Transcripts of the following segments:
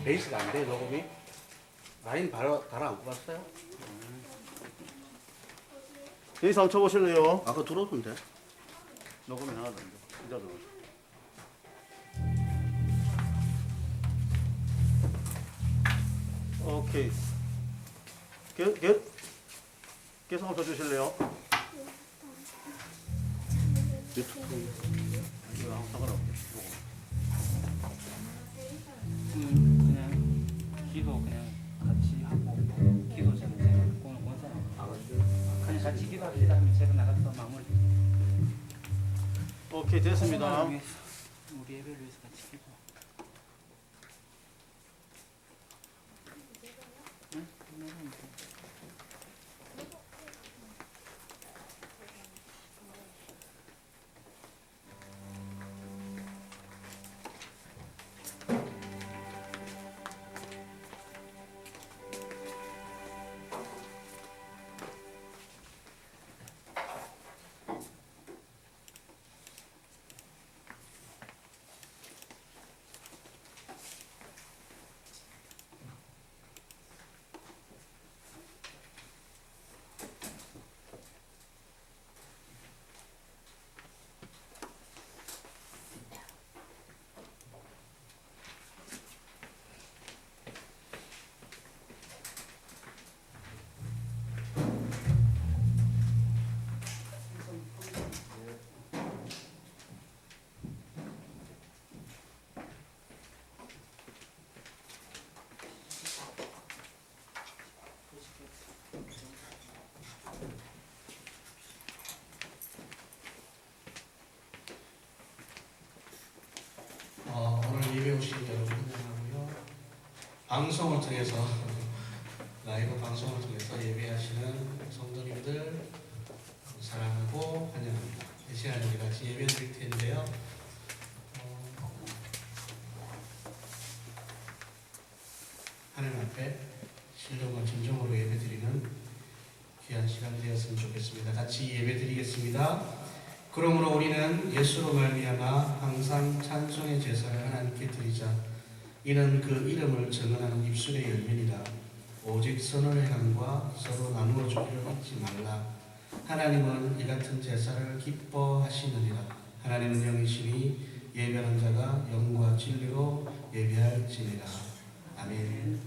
베이스가 안 돼, 녹음이? 라인 바로 달아안고 갔어요? 베이스 한번 쳐보실래요? 아까 들어오던데. 녹음이 나가던데. 진짜 들어. 오케이. 계속 한번 쳐주실래요? 유튜브. 이거 한번 상관없게. 그냥 기도 그냥 같이 하고 기도 전에 제가 오늘 본 사람 그냥 같이 기도합시다 하면 제가 나가서 마무리. 오케이, 됐습니다. 우리 예배를 위해서 같이 기도. 응? 오늘 예배 오신 여러분 환영하고요. 방송을 통해서 라이브 방송을 통해서 예배하시는 성도님들 사랑하고 환영합니다. 이 시간에 우리 같이 예배 드릴 텐데요. 하나님 앞에 신령과 진정으로 예배 드리는 귀한 시간 되었으면 좋겠습니다. 같이 예배 드리겠습니다. 그러므로 우리는 예수로 말미암아 항상 찬송의 제사를 하나님께 드리자. 이는 그 이름을 증언하는 입술의 열매니라. 오직 선을 행함과 서로 나누어 주기를 잊지 말라. 하나님은 이 같은 제사를 기뻐하시느니라. 하나님은 영이시니 예배하는 자가 영과 진리로 예배할지니라. 아멘.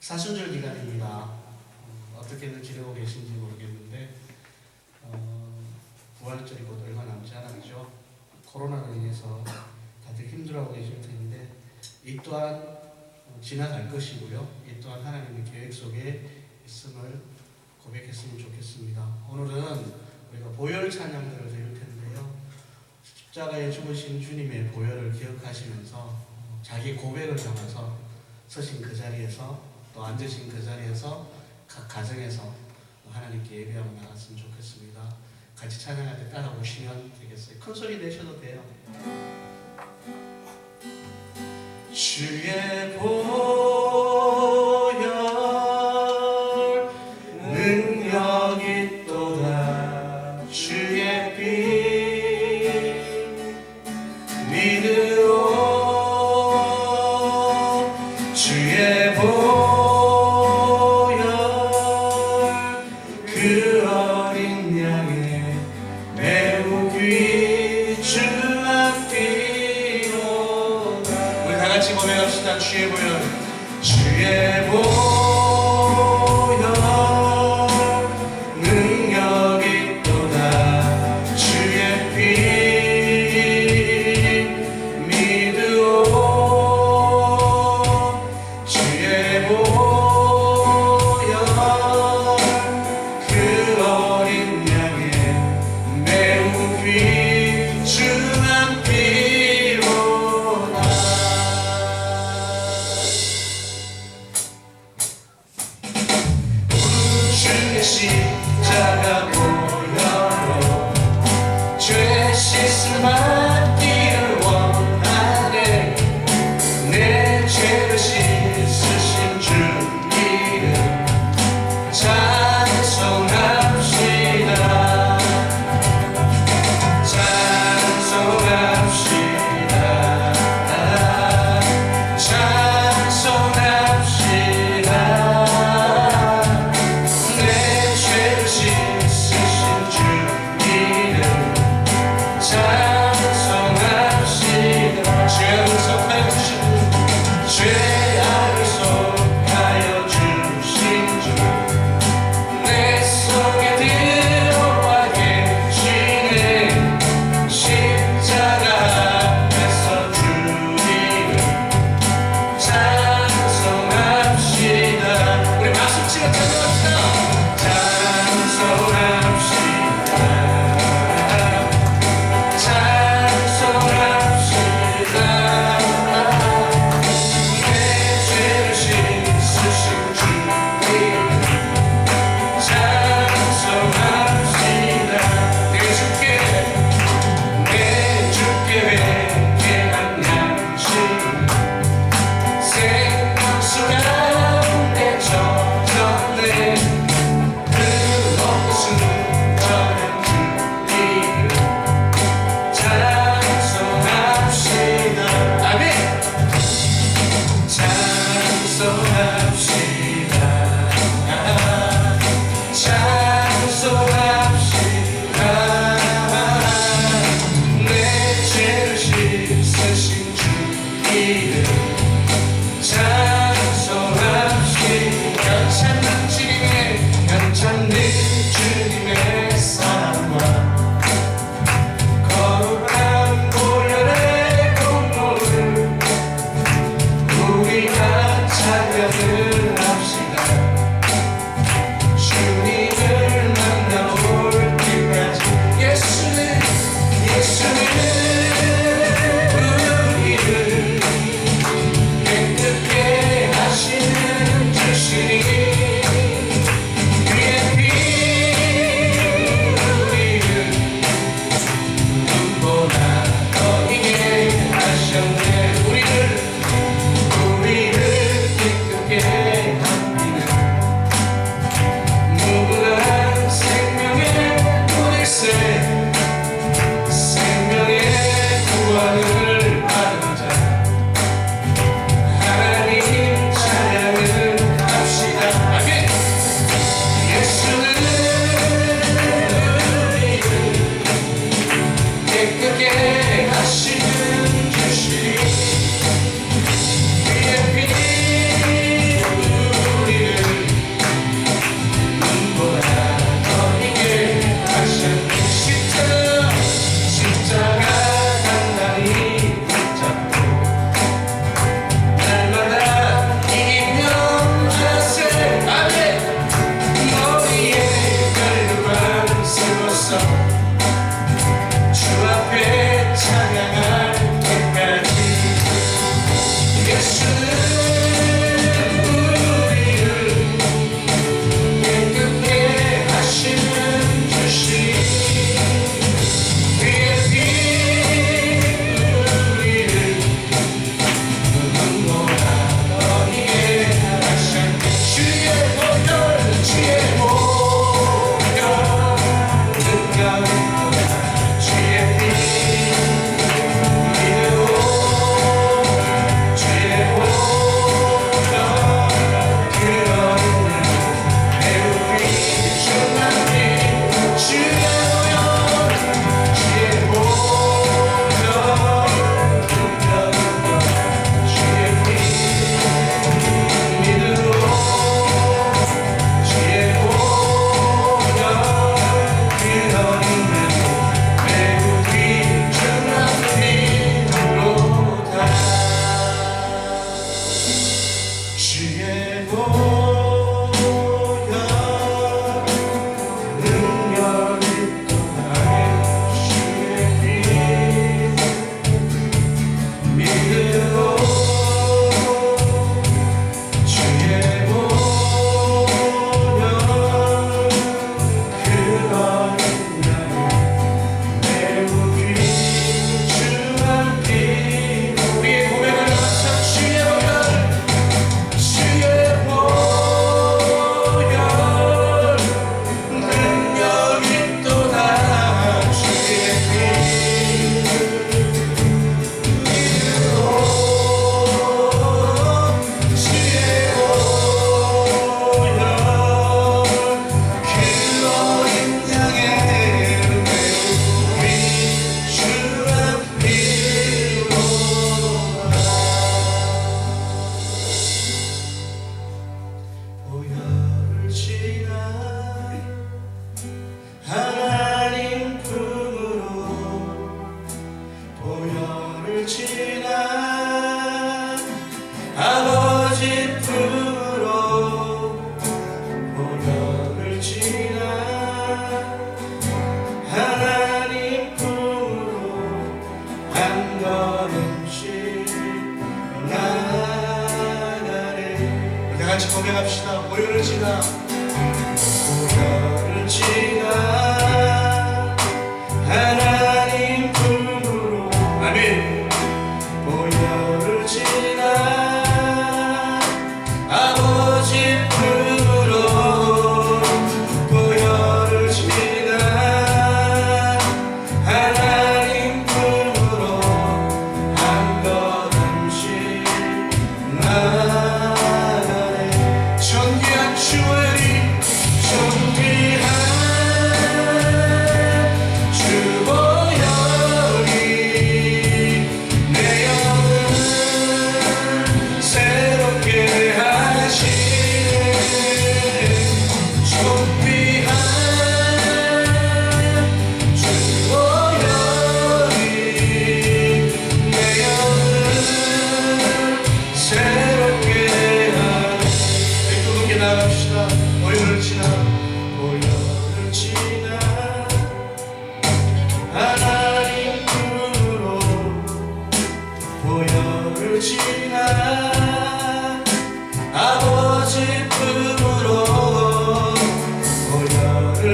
사순절 기간입니다. 어떻게들 지내고 계신지 모르겠는데 부활절이 곧 얼마 남지 않았죠. 코로나로 인해서 다들 힘들어하고 계실 텐데 이 또한 지나갈 것이고요. 이 또한 하나님의 계획 속에 있음을 고백했으면 좋겠습니다. 오늘은 우리가 보혈 찬양들을 드릴 텐데요. 십자가에 죽으신 주님의 보혈을 기억하시면서 자기 고백을 담아서 서신 그 자리에서 또 앉으신 그 자리에서 각 가정에서 하나님께 예배하고 나갔으면 좋겠습니다. 같이 찬양할 때 따라오시면 되겠어요. 큰 소리 내셔도 돼요. 주의 보혈 능력이 있도다. 주의 피 믿으오. 주의 보혈 그 어린 양의 매우 귀중한 피로다. 우리 다 같이 고백합시다. 주의 보혈, 주의 보혈 능력이 있도다. 주의 피 믿으오. 주의 보혈 그 어린 양의 매우 귀중한 피로다. 주의 십자가 보혈로 죄 씻음 받기를 원하네. 내 죄를 씻으신 주 이름 찬송합시다. 찬송합시다. 함께 하시는 주시니 위에 핀 우리를 눈보라 더 이게 하셨네. 십자가 단단히 붙잡고 날마다 이기면 하세. 아멘. 머리에 별도만 세워서 주 앞에 찬양할 때까지 예수는 우리를 깨끗게 하시는 주시니 위에 핀 우리를 눈보라 너희에 하셨네. 주의 보혈 주의 보혈 능력이 주의 피 믿음으로 주의 보혈 그러는 매우 비중한 피 주의 보혈 주의 보혈 능력이 주의 피 믿음으로 주의 보혈 그러는 매우 비중한 피로다. 주의 보혈 능력이 떠나게 주의 피 믿음으로 주의 보혈 그러는 매우 귀중한 피. 우리의 고백을 나서 주의 보혈 주의 보혈 능력이 또다 주의 피 믿음으로 주의 보혈 그러는 양의 매우 귀중한 피로다. 보혈을 지나 하나님 품으로 보혈을 지나 아버지 품으로 보혈을 지나 하나님 품으로 한 걸음씩 나가네. 우리 다 같이 고백합시다. 보혈을 지나 보혈을 지나 하나님 품으로 아멘. 보혈을 지나 아버지 품으로 보혈을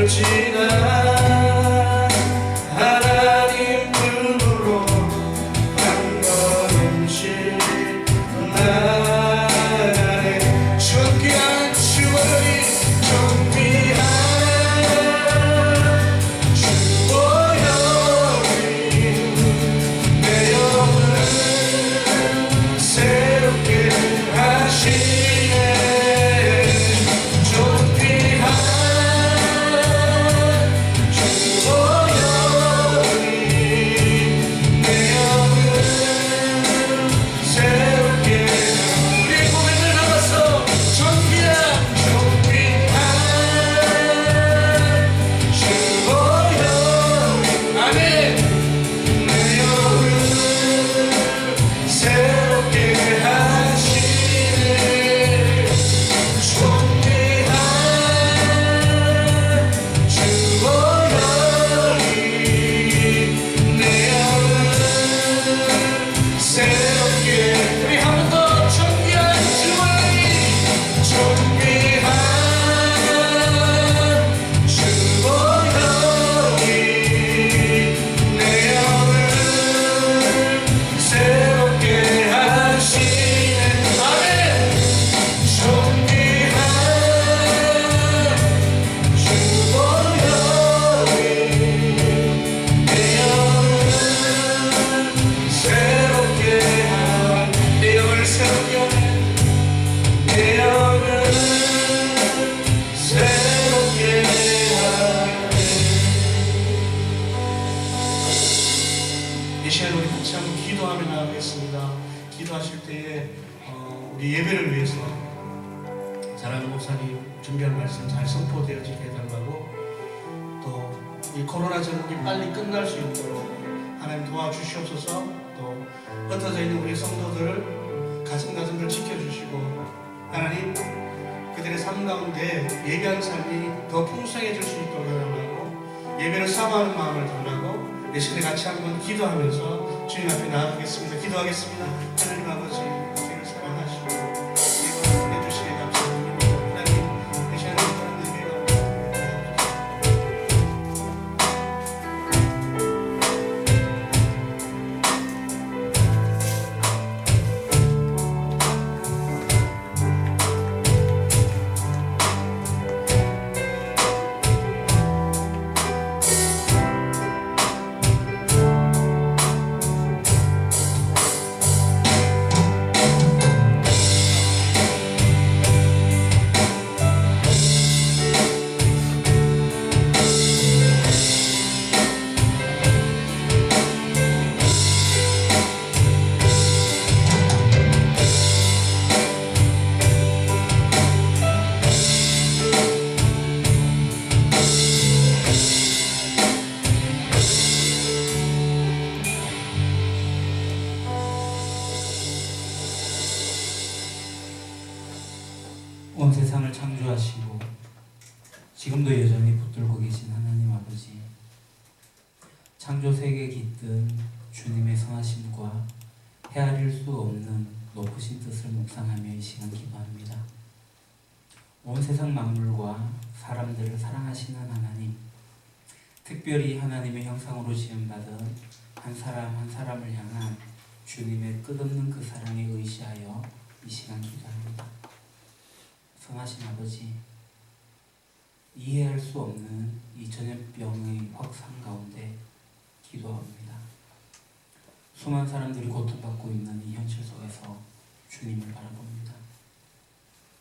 지나 하나님 품으로 한 걸음씩 나가네. 존귀한 주의 존귀한 새롭게 시간에 우리 같이 한번 기도하며 나가겠습니다. 기도하실 때에 우리 예배를 위해서 사랑하는 목사님 준비한 말씀 잘 선포되어지게 해달라고, 또 이 코로나 전국이 빨리 끝날 수 있도록 하나님 도와주시옵소서. 또 흩어져 있는 우리 성도들을 가슴을 지켜주시고, 하나님 그들의 삶 가운데 예배하는 삶이 더 풍성해질 수 있도록 해달라고, 예배를 사모하는 마음을 달라고 이 시간에 같이 한번 기도하면서 주님 앞에 나아가겠습니다. 기도하겠습니다. 하나님 아버지, 우리를 사랑하시고 이거 보내주시기에 감사드립니다. 하나님 이 시간에 그런 예배가 온 세상을 창조하시고 지금도 여전히 붙들고 계신 하나님 아버지, 창조 세계에 깃든 주님의 선하심과 헤아릴 수 없는 높으신 뜻을 묵상하며 이 시간 기도합니다. 온 세상 만물과 사람들을 사랑하시는 하나님, 특별히 하나님의 형상으로 지음받은 한 사람 한 사람을 향한 주님의 끝없는 그 사랑에 의지하여 이 시간 기도합니다. 선하신 아버지, 이해할 수 없는 이 전염병의 확산 가운데 기도합니다. 수많은 사람들이 고통받고 있는 이 현실 속에서 주님을 바라봅니다.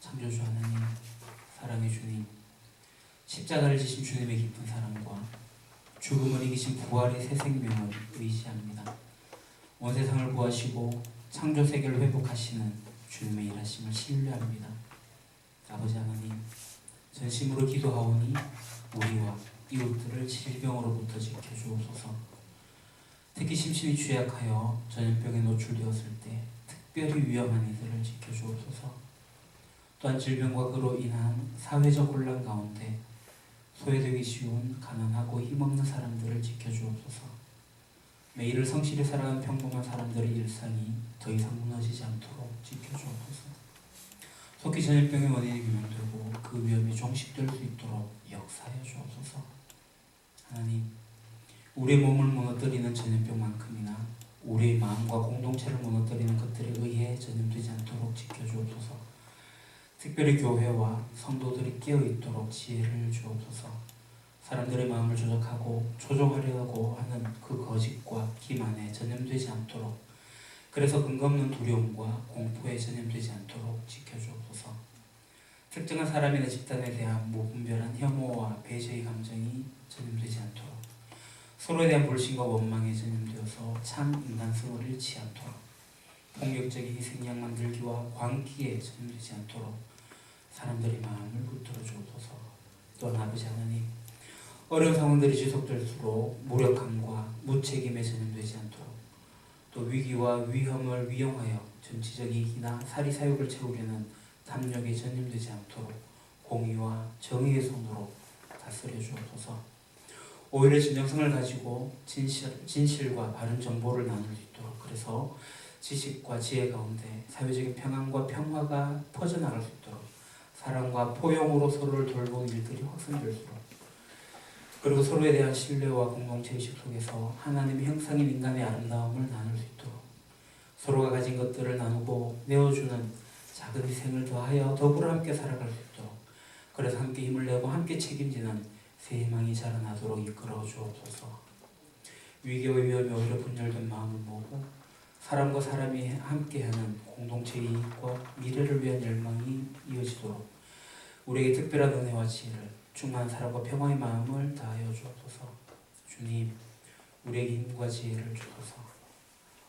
창조주 하나님, 사랑의 주님, 십자가를 지신 주님의 깊은 사랑과 죽음을 이기신 부활의 새 생명을 의지합니다. 온 세상을 구하시고 창조 세계를 회복하시는 주님의 일하심을 신뢰합니다. 아버지 하나님, 전심으로 기도하오니 우리와 이웃들을 질병으로부터 지켜주옵소서. 특히 심신이 취약하여 전염병에 노출되었을 때 특별히 위험한 이들을 지켜주옵소서. 또한 질병과 그로 인한 사회적 혼란 가운데 소외되기 쉬운 가난하고 힘없는 사람들을 지켜주옵소서. 매일을 성실히 살아가는 평범한 사람들의 일상이 더 이상 무너지지 않도록 지켜주옵소서. 속히 전염병의 원인이 규명되고 그 위험이 종식될 수 있도록 역사하여 주옵소서. 하나님, 우리의 몸을 무너뜨리는 전염병만큼이나 우리의 마음과 공동체를 무너뜨리는 것들에 의해 전염되지 않도록 지켜주옵소서. 특별히 교회와 성도들이 깨어있도록 지혜를 주옵소서. 사람들의 마음을 조작하고 조종하려고 하는 그 거짓과 기만에 전염되지 않도록, 그래서 근거 없는 두려움과 공포에 전염되지 않도록 지켜주옵소서. 특정한 사람이나 집단에 대한 무분별한 혐오와 배제의 감정이 전염되지 않도록, 서로에 대한 불신과 원망에 전염되어서 참 인간성을 잃지 않도록, 폭력적인 희생양 만들기와 광기에 전염되지 않도록 사람들의 마음을 붙들어 주옵소서. 또한 아버지 하나님, 어려운 상황들이 지속될수록 무력함과 무책임에 전염되지 않도록, 또 위기와 위험을 위용하여 정치적 이익이나 사리사욕을 채우려는 탐욕에 전염되지 않도록 공의와 정의의 손으로 다스려 주옵소서. 오히려 진정성을 가지고 진실과 바른 정보를 나눌 수 있도록, 그래서 지식과 지혜 가운데 사회적인 평안과 평화가 퍼져나갈 수 있도록 사랑과 포용으로 서로를 돌보는 일들이 확산될수록, 그리고 서로에 대한 신뢰와 공동체의식 속에서 하나님의 형상인 인간의 아름다움을 나눌 수 있도록, 서로가 가진 것들을 나누고 내어주는 작은 희생을 더하여 더불어 함께 살아갈 수 있도록, 그래서 함께 힘을 내고 함께 책임지는 새 희망이 자라나도록 이끌어 주옵소서. 위기와 위험에 오히려 분열된 마음을 모으고 사람과 사람이 함께하는 공동체의 이익과 미래를 위한 열망이 이어지도록 우리에게 특별한 은혜와 지혜를, 충만한 사랑과 평화의 마음을 다하여 주옵소서. 주님, 우리에게 힘과 지혜를 주소서.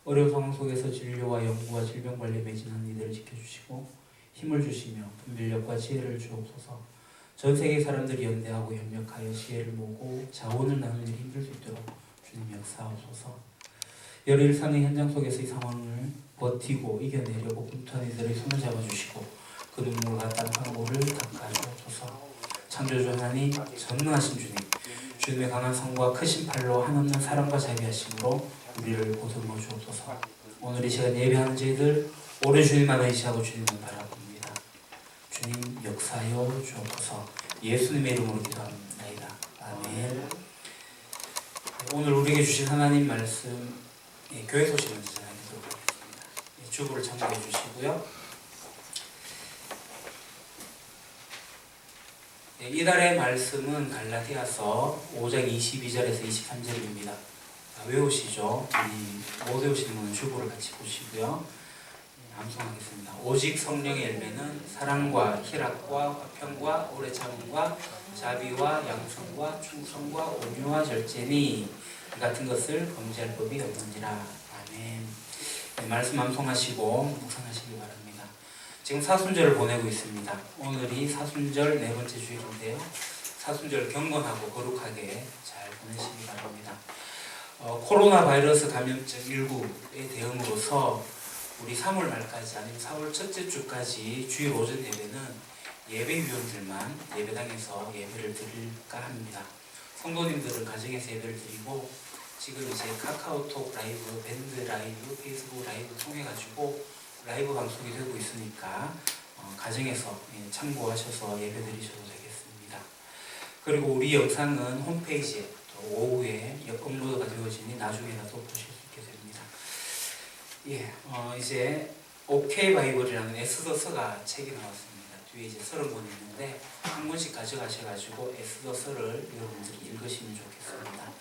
어려운 상황 속에서 진료와 연구와 질병 관리에 매진한 이들을 지켜주시고 힘을 주시며 분별력과 지혜를 주옵소서. 전 세계 사람들이 연대하고 협력하여 지혜를 모으고 자원을 나눌 일이 힘들 수 있도록 주님 역사하옵소서. 열일상의 현장 속에서 이 상황을 버티고 이겨내려고 분투한 이들의 손을 잡아주시고 그 눈물과 땀 물을 닦아주옵소서. 창조주 하나님, 전능하신 주님, 주님의 강한 성과 크신 팔로 한없는 사랑과 자비하심으로 우리를 보듬어 주옵소서. 오늘 이 시간 예배하는 저희들 오래 주님만 의지하고 주님을 바라봅니다. 주님 역사하여 주옵소서. 예수님의 이름으로 기도합니다. 아멘. 오늘 우리에게 주신 하나님 말씀, 교회 소식을 전하도록 하겠습니다. 주보를 참고해 주시고요. 이달의 말씀은 갈라디아서 5장 22절에서 23절입니다. 외우시죠? 못 외우시는 분은 주보를 같이 보시고요. 암송하겠습니다. 오직 성령의 열매는 사랑과 희락과 화평과 오래 참음과 자비와 양성과 충성과 온유와 절제니 이 같은 것을 범죄할 법이 없느니라. 아멘. 말씀 암송하시고 묵상하시기 바랍니다. 지금 사순절을 보내고 있습니다. 오늘이 사순절 네 번째 주일인데요. 사순절 경건하고 거룩하게 잘 보내시기 바랍니다. 코로나 바이러스 감염증 19에 대응으로서 우리 3월 말까지 아니면 4월 첫째 주까지 주일 오전 예배는 예배위원들만 예배당에서 예배를 드릴까 합니다. 성도님들은 가정에서 예배를 드리고 지금 이제 카카오톡 라이브, 밴드 라이브, 페이스북 라이브 통해 가지고 라이브 방송이 되고 있으니까 가정에서 참고하셔서 예배 드리셔도 되겠습니다. 그리고 우리 영상은 홈페이지에 또 오후에 업로드가 되어지니 나중에라도 보실 수 있게 됩니다. 이제 OK 바이블이라는 에스더서가 책이 나왔습니다. 뒤에 이제 30권이 있는데 한 권씩 가져가셔가지고 에스더서를 여러분들이 읽으시면 좋겠습니다.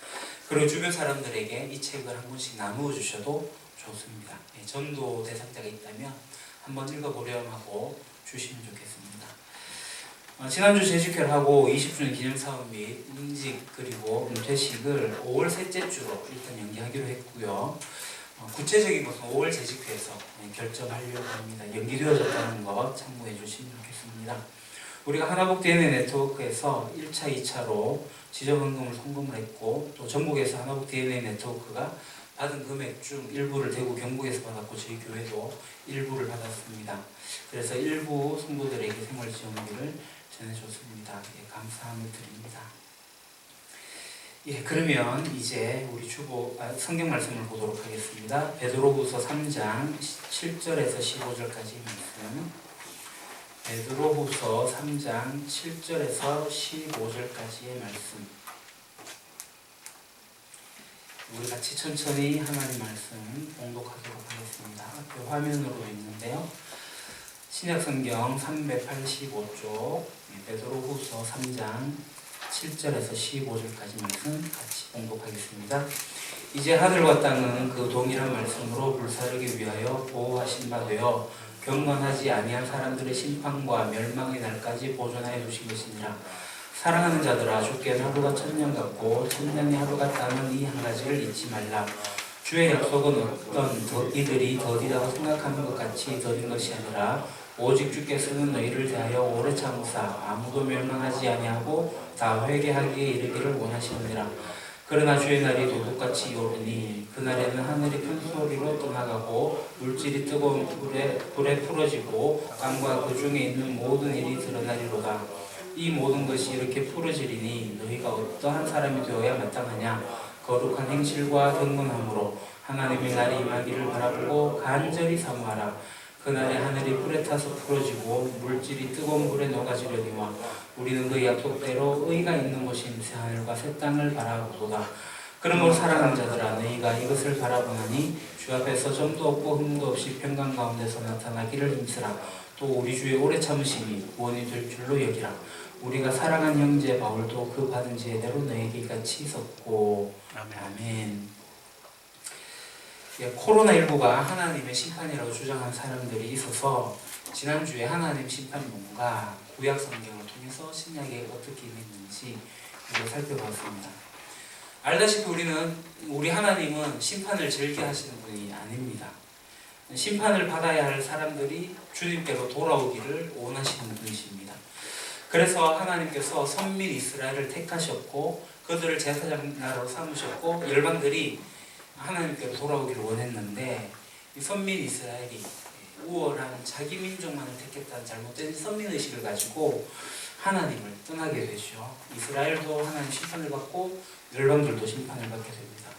그리고 주변 사람들에게 이 책을 한 권씩 나누어 주셔도 좋습니다. 전도 대상자가 있다면 한번 읽어보렴 하고 주시면 좋겠습니다. 지난주 재직회하고 20주년 기념사업 및 인직 그리고 은퇴식을 5월 셋째 주로 일단 연기하기로 했고요. 구체적인 것은 5월 재직회에서 결정하려고 합니다. 연기되어졌다는 거 참고해 주시면 좋겠습니다. 우리가 하나복 DNA 네트워크에서 1차, 2차로 지정헌금을 송금을 했고 또 전국에서 하나복 DNA 네트워크가 받은 금액 중 일부를 대구 경북에서 받았고 저희 교회도 일부를 받았습니다. 그래서 일부 성도들에게 생활지원비를 전해줬습니다. 감사함을 드립니다. 그러면 이제 우리 성경 말씀을 보도록 하겠습니다. 베드로후서 3장 7절에서 15절까지 말씀. 베드로후서 3장 7절에서 15절까지의 말씀. 우리 같이 천천히 하나님 말씀 봉독하도록 하겠습니다. 앞에 화면으로 있는데요. 신약성경 385쪽 베드로후서 3장 7절에서 15절까지 말씀 같이 봉독하겠습니다. 이제 하늘과 땅은 그 동일한 말씀으로 불사르기 위하여 보호하신 바 되어 경건하지 아니한 사람들의 심판과 멸망의 날까지 보존하여 두신 것이니라. 사랑하는 자들아, 주께는 하루가 천년 같고 천년이 하루 같다는 이 한 가지를 잊지 말라. 주의 약속은 어떤 이들이 더디다고 생각하는 것 같이 더딘 것이 아니라 오직 주께서는 너희를 대하여 오래 참으사 아무도 멸망하지 아니하고 다 회개하기에 이르기를 원하시느니라. 그러나 주의 날이 도둑같이 오르니 그날에는 하늘이 큰 소리로 떠나가고 물질이 뜨거운 불에 풀어지고 땅과 그 중에 있는 모든 일이 드러나리로다. 이 모든 것이 이렇게 풀어지리니 너희가 어떠한 사람이 되어야 마땅하냐. 거룩한 행실과 경건함으로 하나님의 날이 임하기를 바라보고 간절히 사모하라. 그날에 하늘이 불에 타서 풀어지고 물질이 뜨거운 불에 녹아지려니와 우리는 그 약속대로 의가 있는 곳인 새 하늘과 새 땅을 바라보도다. 그러므로 사랑하는 자들아, 너희가 이것을 바라보나니 주 앞에서 점도 없고 흠도 없이 평강 가운데서 나타나기를 힘쓰라. 또 우리 주의 오래 참으심이 구원이 될 줄로 여기라. 우리가 사랑한 형제 바울도 그 받은 지혜대로 너에게 같이 있었고. 아멘. 코로나19가 하나님의 심판이라고 주장한 사람들이 있어서 지난주에 하나님 심판이 뭔가 구약 성경을 통해서 신약에 어떻게 임했는지 이걸 살펴봤습니다. 알다시피 우리 하나님은 심판을 즐겨하시는 분이 아닙니다. 심판을 받아야 할 사람들이 주님께로 돌아오기를 원하시는 분이십니다. 그래서 하나님께서 선민 이스라엘을 택하셨고 그들을 제사장 나라로 삼으셨고 열방들이 하나님께로 돌아오기를 원했는데 이 선민 이스라엘이 우월한 자기 민족만을 택했다는 잘못된 선민의식을 가지고 하나님을 떠나게 되죠. 이스라엘도 하나님 심판을 받고 열방들도 심판을 받게 됩니다.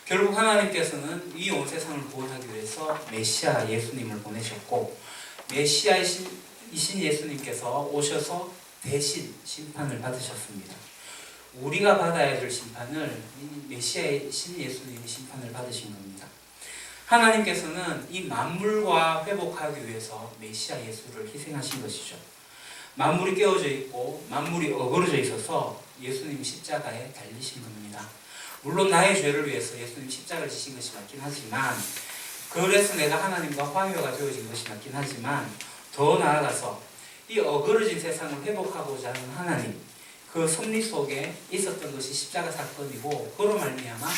결국 하나님께서는 이 온 세상을 구원하기 위해서 메시아 예수님을 보내셨고 메시아이신 예수님께서 오셔서 대신 심판을 받으셨습니다. 우리가 받아야 될 심판을 메시아이신 예수님이 심판을 받으신 겁니다. 하나님께서는 이 만물과 회복하기 위해서 메시아 예수를 희생하신 것이죠. 만물이 깨어져 있고 만물이 어그러져 있어서 예수님이 십자가에 달리신 겁니다. 물론 나의 죄를 위해서 예수님 십자가를 지신 것이 맞긴 하지만 그래서 내가 하나님과 화해가 되어진 것이 맞긴 하지만 더 나아가서 이 어그러진 세상을 회복하고자 하는 하나님 그 섭리 속에 있었던 것이 십자가 사건이고 그로 말미암아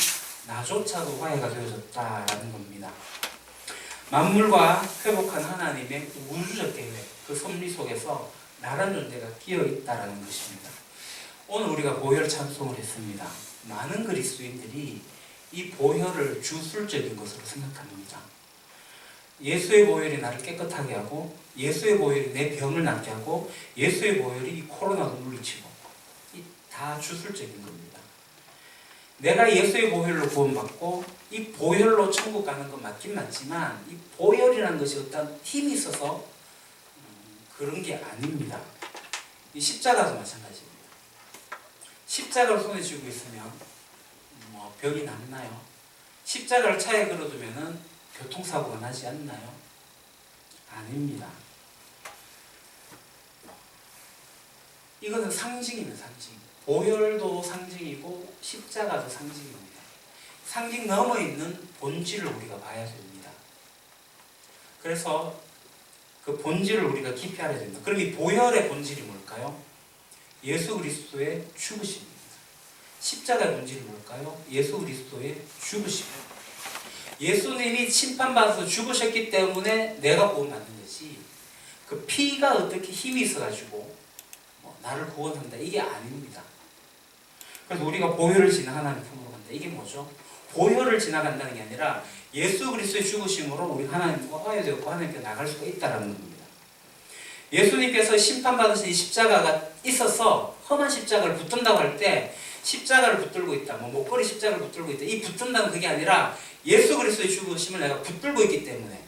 나조차도 화해가 되어졌다라는 겁니다. 만물과 회복한 하나님의 우주적 계획 그 섭리 속에서 나란 존재가 끼어 있다라는 것입니다. 오늘 우리가 보혈 찬송을 했습니다. 많은 그리스도인들이 이 보혈을 주술적인 것으로 생각합니다. 예수의 보혈이 나를 깨끗하게 하고 예수의 보혈이 내 병을 낫게 하고 예수의 보혈이 이 코로나도 물리치고 다 주술적인 겁니다. 내가 예수의 보혈로 구원받고 이 보혈로 천국 가는 건 맞긴 맞지만 이 보혈이라는 것이 어떤 힘이 있어서 그런 게 아닙니다. 이 십자가도 마찬가지입니다. 십자가를 손에 쥐고 있으면 병이 낫나요? 십자가를 차에 걸어두면 교통사고가 나지 않나요? 아닙니다. 이것은 상징입니다. 상징. 보혈도 상징이고 십자가도 상징입니다. 상징 넘어 있는 본질을 우리가 봐야 됩니다. 그래서 그 본질을 우리가 깊이 알아야 됩니다. 그럼 이 보혈의 본질이 뭘까요? 예수 그리스도의 죽으심입니다. 십자가의 본질이 뭘까요? 예수 그리스도의 죽으심입니다. 예수님이 심판받아서 죽으셨기 때문에 내가 구원받는 것이 그 피가 어떻게 힘이 있어가지고 나를 구원한다 이게 아닙니다. 그래서 우리가 보혈을 지나 하나님 품으로 간다. 이게 뭐죠? 보혈을 지나간다는 게 아니라 예수 그리스도의 죽으심으로 우리 하나님과 화해되었고 하나님께 나갈 수가 있다는 겁니다. 예수님께서 심판받으신 이 십자가가 있어서 험한 십자가를 붙든다고 할 때 십자가를 붙들고 있다, 목걸이 십자가를 붙들고 있다. 이 붙든다는 그게 아니라 예수 그리스도의 죽으심을 내가 붙들고 있기 때문에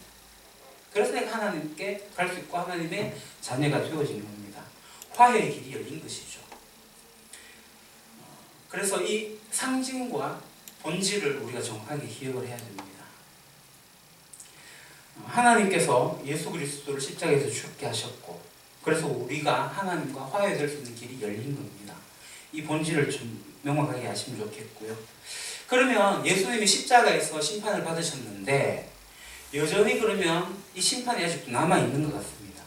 그래서 내가 하나님께 갈 수 있고 하나님의 자녀가 되어진 겁니다. 화해의 길이 열린 것이죠. 그래서 이 상징과 본질을 우리가 정확하게 기억을 해야 됩니다. 하나님께서 예수 그리스도를 십자가에서 죽게 하셨고 그래서 우리가 하나님과 화해될 수 있는 길이 열린 겁니다. 이 본질을 좀 명확하게 아시면 좋겠고요. 그러면 예수님이 십자가에서 심판을 받으셨는데 여전히 그러면 이 심판이 아직도 남아있는 것 같습니다.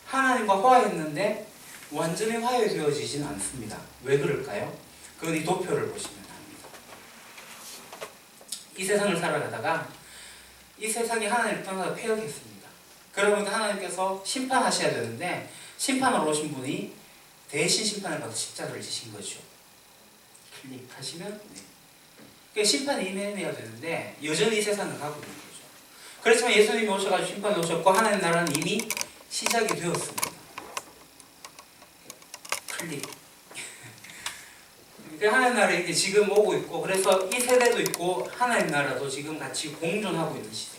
하나님과 화해했는데 완전히 화해되어지진 않습니다. 왜 그럴까요? 그건 이 도표를 보시면 압니다. 이 세상을 살아가다가 이 세상이 하나님을 떠나서 폐역했습니다. 그러면 하나님께서 심판하셔야 되는데 심판하러 오신 분이 대신 심판을 받아 십자가를 지신 거죠. 클릭하시면 그러니까 심판이 임해내야 되는데 여전히 이 세상을 가고 있는 거죠. 그렇지만 예수님이 오셔가지고 심판을 오셨고 하나님 나라는 이미 시작이 되었습니다. 클릭. 그러니까 하나님 나라 이게 지금 오고 있고 그래서 이 세대도 있고 하나님 나라도 지금 같이 공존하고 있는 시대.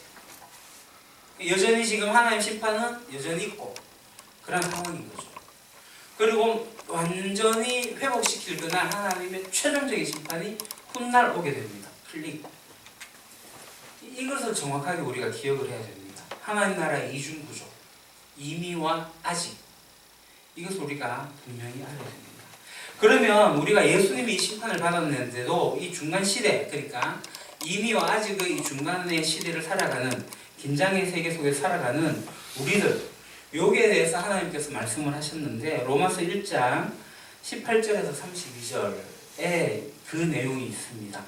여전히 지금 하나님 심판은 여전히 있고 그런 상황인 거죠. 그리고 완전히 회복시킬 그날 하나님의 최종적인 심판이 훗날 오게 됩니다. 클릭. 이것을 정확하게 우리가 기억을 해야 됩니다. 하나님 나라의 이중구조, 이미와 아직. 이것을 우리가 분명히 알아야 됩니다. 그러면 우리가 예수님이 이 심판을 받았는데도 이 중간 시대, 그러니까 이미와 아직의 이 중간의 시대를 살아가는 긴장의 세계 속에 살아가는 우리들, 여기에 대해서 하나님께서 말씀을 하셨는데 로마서 1장 18절에서 32절에 그 내용이 있습니다.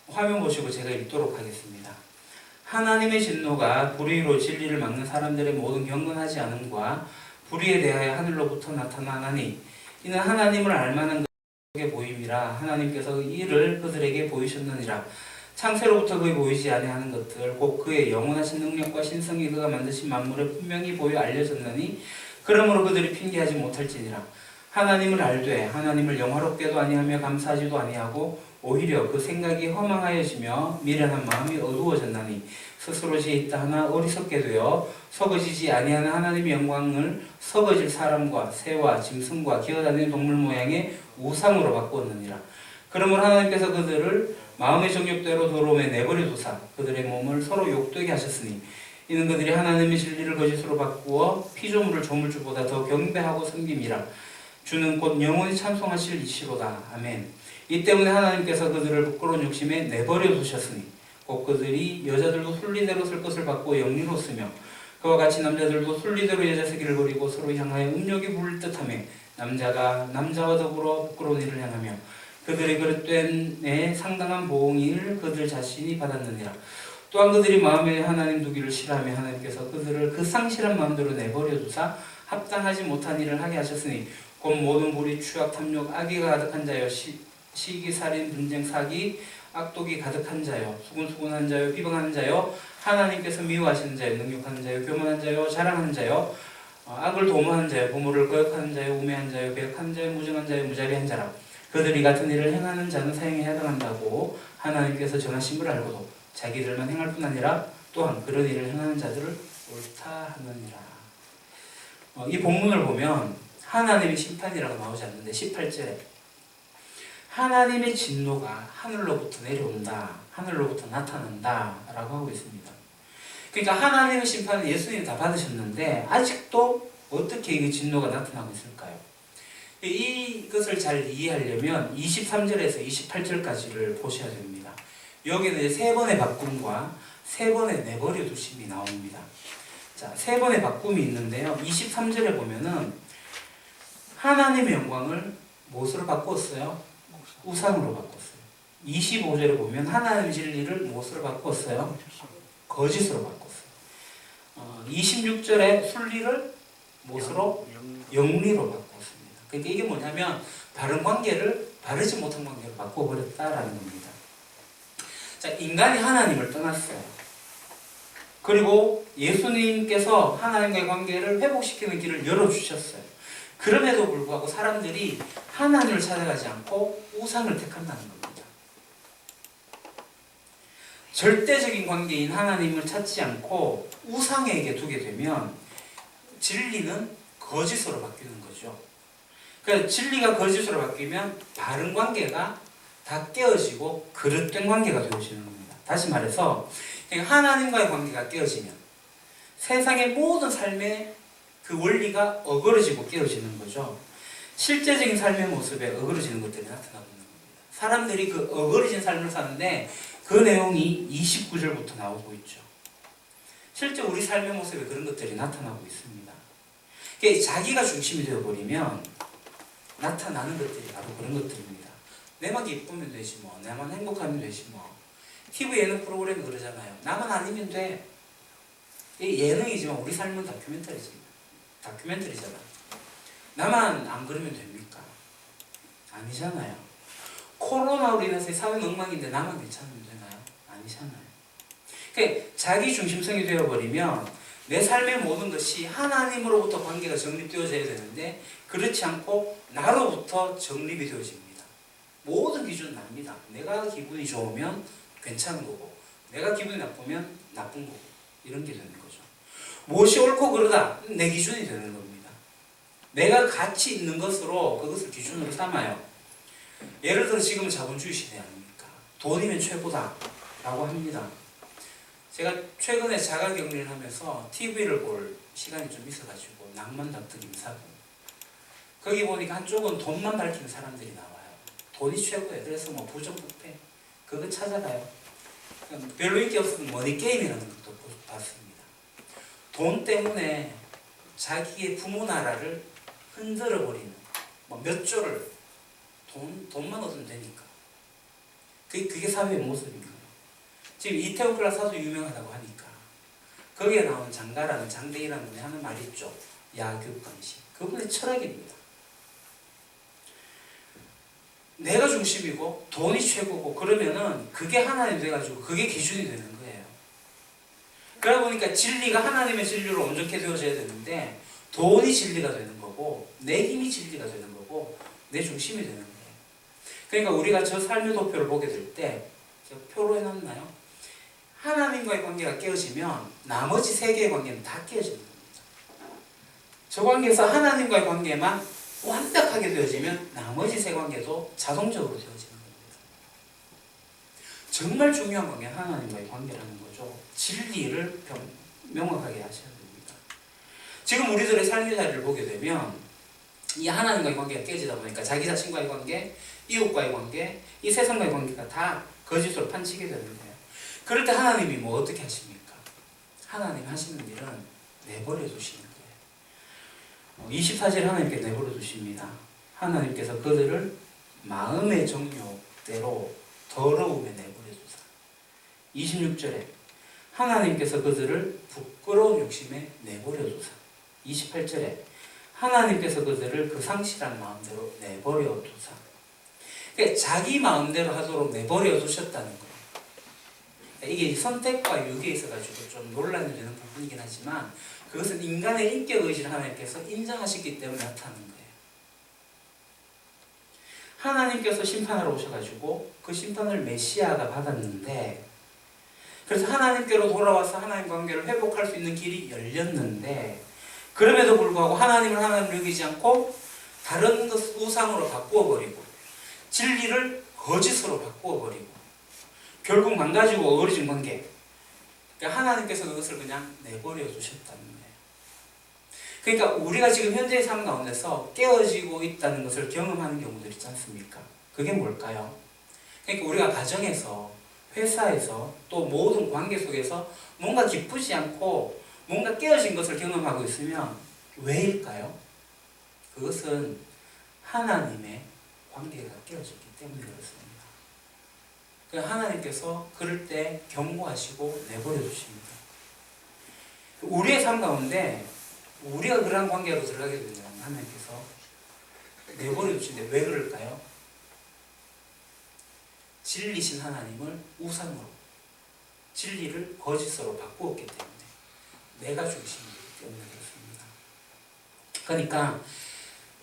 화면 보시고 제가 읽도록 하겠습니다. 하나님의 진노가 불의로 진리를 막는 사람들의 모든 경건하지 않음과 불의에 대하여 하늘로부터 나타나나니 이는 하나님을 알만한 그에게 보임이라. 하나님께서 이를 그들에게 보이셨느니라. 창세로부터 그에 보이지 아니하는 것들 곧 그의 영원하신 능력과 신성이 그가 만드신 만물에 분명히 보여 알려졌느니 그러므로 그들이 핑계하지 못할지니라. 하나님을 알되 하나님을 영화롭게도 아니하며 감사하지도 아니하고 오히려 그 생각이 허망하여지며 미련한 마음이 어두워졌나니 스스로 지있다 하나 어리석게 되어 서거지지 아니하는 하나님의 영광을 서거질 사람과 새와 짐승과 기어다니는 동물 모양의 우상으로 바꾸었느니라. 그러므로 하나님께서 그들을 마음의 정욕대로 더러움에 내버려 두사 그들의 몸을 서로 욕되게 하셨으니 이는 그들이 하나님의 진리를 거짓으로 바꾸어 피조물을 조물주보다 더 경배하고 섬김이라. 주는 곧 영원히 찬송하실 이시로다. 아멘. 이 때문에 하나님께서 그들을 부끄러운 욕심에 내버려 두셨으니 곧 그들이 여자들도 순리대로 쓸 것을 받고 영리로 쓰며 그와 같이 남자들도 순리대로 여자 세기를 버리고 서로 향하여 음욕이 부를 듯하며 남자가 남자와 더불어 부끄러운 일을 행하며 그들의 그릇됨에 상당한 보응을 그들 자신이 받았느니라. 또한 그들이 마음에 하나님 두기를 싫어하며 하나님께서 그들을 그 상실한 마음대로 내버려 두사 합당하지 못한 일을 하게 하셨으니 곧 모든 불의, 추악, 탐욕, 악의가 가득한 자여 시기, 살인, 분쟁, 사기, 악독이 가득한 자여 수군수군한 자여 비방하는 자여 하나님께서 미워하시는 자여 능욕하는 자여 교만한 자여 자랑하는 자여 악을 도모하는 자여 부모를 거역하는 자여 우매한 자여 배역하는 자여 무정한 자여 무자비한 자라. 그들이 같은 일을 행하는 자는 사형에 해당한다고 하나님께서 정하신 걸 알고도 자기들만 행할 뿐 아니라 또한 그런 일을 행하는 자들을 옳다 하느니라. 이 본문을 보면 하나님의 심판이라고 나오지 않는데 18절에 하나님의 진노가 하늘로부터 내려온다, 하늘로부터 나타난다 라고 하고 있습니다. 그러니까 하나님의 심판은 예수님이 다 받으셨는데 아직도 어떻게 이 진노가 나타나고 있을까요? 이것을 잘 이해하려면 23절에서 28절까지를 보셔야 됩니다. 여기는 이제 세 번의 바꿈과 세 번의 내버려 두심이 나옵니다. 자, 세 번의 바꿈이 있는데요. 23절에 보면은 하나님의 영광을 무엇으로 바꾸었어요? 우상으로 바꿨어요. 25절에 보면 하나님의 진리를 무엇으로 바꾸었어요? 거짓으로 바꿨어요. 26절에 순리를 무엇으로? 영리로 바꿨습니다. 그러니까 이게 뭐냐면 바른 관계를 바르지 못한 관계로 바꿔버렸다라는 겁니다. 자, 인간이 하나님을 떠났어요. 그리고 예수님께서 하나님과의 관계를 회복시키는 길을 열어주셨어요. 그럼에도 불구하고 사람들이 하나님을 찾아가지 않고 우상을 택한다는 겁니다. 절대적인 관계인 하나님을 찾지 않고 우상에게 두게 되면 진리는 거짓으로 바뀌는 거죠. 그러니까 진리가 거짓으로 바뀌면 바른 관계가 다 깨어지고 그릇된 관계가 되어지는 겁니다. 다시 말해서 하나님과의 관계가 깨어지면 세상의 모든 삶의 그 원리가 어그러지고 깨어지는 거죠. 실제적인 삶의 모습에 어그러지는 것들이 나타나고 있는 겁니다. 사람들이 그 어그러진 삶을 사는데 그 내용이 29절부터 나오고 있죠. 실제 우리 삶의 모습에 그런 것들이 나타나고 있습니다. 그러니까 자기가 중심이 되어버리면 나타나는 것들이 바로 그런 것들입니다. 내만 기쁘면 되지 뭐, 나만 행복하면 되지 뭐. TV 예능 프로그램이 그러잖아요. 나만 아니면 돼. 이게 예능이지만 우리 삶은 다큐멘터리잖아. 나만 안 그러면 됩니까? 아니잖아요. 코로나로 인해서 사회는 엉망인데 나만 괜찮으면 되나요? 아니잖아요. 그러니까 자기 중심성이 되어버리면 내 삶의 모든 것이 하나님으로부터 관계가 정립되어져야 되는데 그렇지 않고 나로부터 정립이 되어집니다. 모든 기준은 납니다. 내가 기분이 좋으면 괜찮은 거고 내가 기분이 나쁘면 나쁜 거고 이런 게 되는 거죠. 무엇이 옳고 그르다 내 기준이 되는 겁니다. 내가 가치 있는 것으로 그것을 기준으로 삼아요. 예를 들어 지금은 자본주의 시대 아닙니까? 돈이면 최고다 라고 합니다. 제가 최근에 자가격리를 하면서 TV를 볼 시간이 좀 있어가지고 낭만 닥터 임사부 거기 보니까 한쪽은 돈만 밝히는 사람들이 나와요. 돈이 최고예요. 그래서 뭐 부정부패 그거 찾아가요. 별로 인기 없었던 머니게임이라는 것도 봤습니다. 돈 때문에 자기의 부모 나라를 흔들어버리는 몇 조를 돈만 얻으면 되니까. 그게 사회의 모습인 거예요. 지금 이태원 클라스도 유명하다고 하니까 거기에 나오는 장가라는 장대희라는 분이 하는 말이 있죠. 야교관식. 그분의 철학입니다. 내가 중심이고 돈이 최고고 그러면은 그게 하나님 돼가지고 그게 기준이 되는 거예요. 그러다 보니까 진리가 하나님의 진리로 온전케 되어져야 되는데 돈이 진리가 되는 거고 내 힘이 진리가 되는 거고 내 중심이 되는 거예요. 그러니까 우리가 저 삶의 도표를 보게 될 때 제가 표로 해놨나요? 하나님과의 관계가 깨어지면 나머지 세 개의 관계는 다 깨어지는 겁니다. 저 관계에서 하나님과의 관계만 완벽하게 되어지면 나머지 세 관계도 자동적으로 되어지는 겁니다. 정말 중요한 관계는 하나님과의 관계라는 거죠. 진리를 명확하게 하셔야 됩니다. 지금 우리들의 삶의 자리를 보게 되면 이 하나님과의 관계가 깨지다 보니까 자기 자신과의 관계, 이웃과의 관계, 이 세상과의 관계가 다 거짓으로 판치게 되는 거예요. 그럴 때 하나님이 뭐 어떻게 하십니까? 하나님 하시는 일은 내버려 두시는 거예요. 24절에 하나님께 내버려 두십니다. 하나님께서 그들을 마음의 정욕대로 더러움에 내버려 두사. 26절에 하나님께서 그들을 부끄러운 욕심에 내버려 두사. 28절에 하나님께서 그들을 그 상실한 마음대로 내버려 두사. 그러니까 자기 마음대로 하도록 내버려 두셨다는 거예요. 이게 선택과 유기에 있어가지고 좀 논란이 되는 부분이긴 하지만 그것은 인간의 인격 의지를 하나님께서 인정하셨기 때문에 나타나는 거예요. 하나님께서 심판하러 오셔가지고 그 심판을 메시아가 받았는데 그래서 하나님께로 돌아와서 하나님 관계를 회복할 수 있는 길이 열렸는데 그럼에도 불구하고 하나님을 하나님으로 여기지 않고 다른 것 우상으로 바꾸어버리고 진리를 거짓으로 바꾸어버리고 결국 망가지고 어그러진 관계. 그러니까 하나님께서 그것을 그냥 내버려 두셨다는 거예요. 그러니까 우리가 지금 현재의 삶 가운데서 깨어지고 있다는 것을 경험하는 경우들 있지 않습니까? 그게 뭘까요? 그러니까 우리가 가정에서, 회사에서, 또 모든 관계 속에서 뭔가 기쁘지 않고 뭔가 깨어진 것을 경험하고 있으면 왜일까요? 그것은 하나님의 관계가 깨어졌기 때문에 그렇습니다. 하나님께서 그럴 때 경고하시고 내버려 두십니다. 우리의 삶 가운데 우리가 그러한 관계로 들어가게 되면 하나님께서 내버려 두시는데 왜 그럴까요? 진리신 하나님을 우상으로 진리를 거짓으로 바꾸었기 때문에 내가 중심이기 때문에 그렇습니다. 그러니까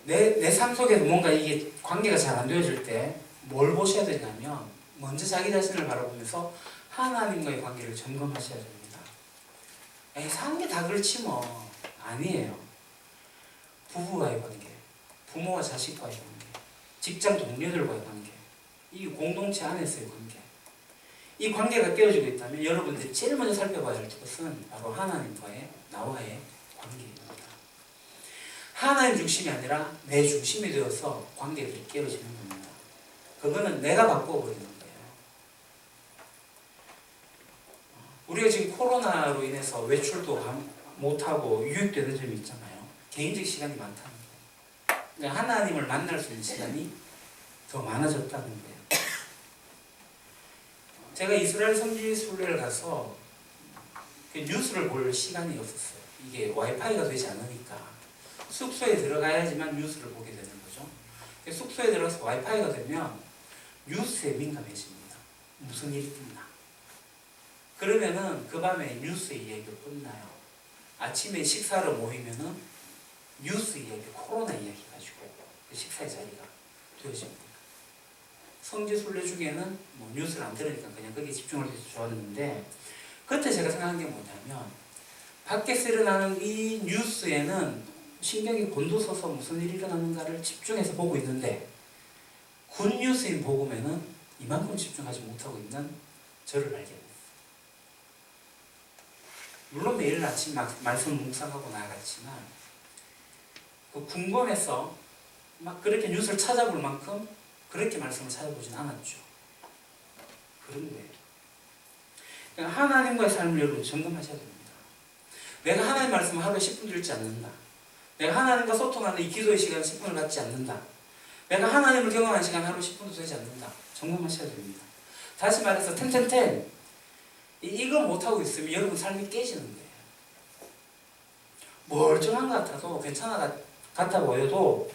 내 삶 속에서 뭔가 이게 관계가 잘 안 되어질 때 뭘 보셔야 되냐면 먼저 자기 자신을 바라보면서 하나님과의 관계를 점검하셔야 됩니다. 에이, 사는 게 다 그렇지 뭐. 아니에요. 부부와의 관계, 부모와 자식과의 관계, 직장 동료들과의 관계, 이 공동체 안에서의 관계. 이 관계가 깨어지고 있다면 여러분들이 제일 먼저 살펴봐야 할 것은 바로 하나님과의 나와의 관계입니다. 하나님 중심이 아니라 내 중심이 되어서 관계들이 깨어지는 겁니다. 그거는 내가 바꾸어버리는 거예요. 우리가 지금 코로나로 인해서 외출도 못하고 유익되는 점이 있잖아요. 개인적 시간이 많다는 거예요. 그러니까 하나님을 만날 수 있는 시간이 더 많아졌다는 거예요. 제가 이스라엘 성지 순례를 가서 그 뉴스를 볼 시간이 없었어요. 이게 와이파이가 되지 않으니까 숙소에 들어가야지만 뉴스를 보게 되는 거죠. 숙소에 들어가서 와이파이가 되면 뉴스에 민감해집니다. 무슨 일이 있나. 그러면은 그 밤에 뉴스 이야기가 끝나요. 아침에 식사로 모이면은 뉴스 이야기, 코로나 이야기 가지고 그 식사의 자리가 되어집니다. 성지 순례 중에는 뭐 뉴스를 안 들으니까 그냥 거기에 집중할 수 있어서 좋았는데 그때 제가 생각한 게 뭐냐면 밖에서 일어나는 이 뉴스에는 신경이 곤두서서 무슨 일이 일어나는가를 집중해서 보고 있는데 굿뉴스인 복음에는 이만큼 집중하지 못하고 있는 저를 발견했어요. 물론 매일 아침 말씀 묵상하고 나아갔지만 그 궁금해서 막 그렇게 뉴스를 찾아볼 만큼 그렇게 말씀을 찾아보진 않았죠. 그런 거예요. 그러니까 하나님과의 삶을 여러분 점검하셔야 됩니다. 내가 하나님 말씀을 하루에 10분 읽지 않는다. 내가 하나님과 소통하는 이 기도의 시간 10분을 갖지 않는다. 내가 하나님을 경험하는 시간 하루 10분도 되지 않는다. 점검하셔야 됩니다. 다시 말해서 이거 못하고 있으면 여러분 삶이 깨지는 거예요. 멀쩡한 것 같아도 괜찮아 같아 보여도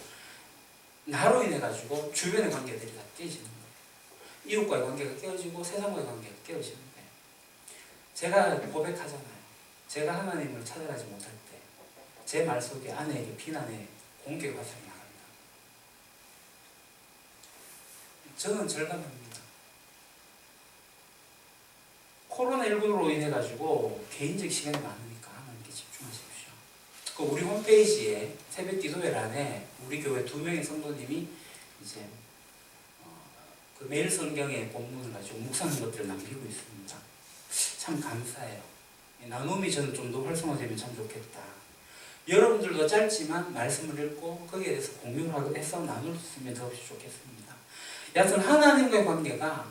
나로 인해 가지고 주변의 관계들이 다 깨지는 거예요. 이웃과의 관계가 깨어지고 세상과의 관계가 깨어지는 거예요. 제가 고백하잖아요. 제가 하나님을 찾아가지 못할 때 제 말 속에 아내에게 비난의 공격이 발생합니다. 저는 절감합니다. 코로나19로 인해 가지고 개인적 시간이 많으니까 하나님께 집중하십시오. 그 우리 홈페이지에 새벽 기도회란에 우리 교회 2명의 성도님이 이제 그 매일 성경의 본문을 가지고 묵상하는 것들을 남기고 있습니다. 참 감사해요. 나눔이 저는 좀 더 활성화되면 참 좋겠다. 여러분들도 짧지만 말씀을 읽고 거기에 대해서 공유를 해서 나눌 수 있으면 더없이 좋겠습니다. 여하튼 하나님과의 관계가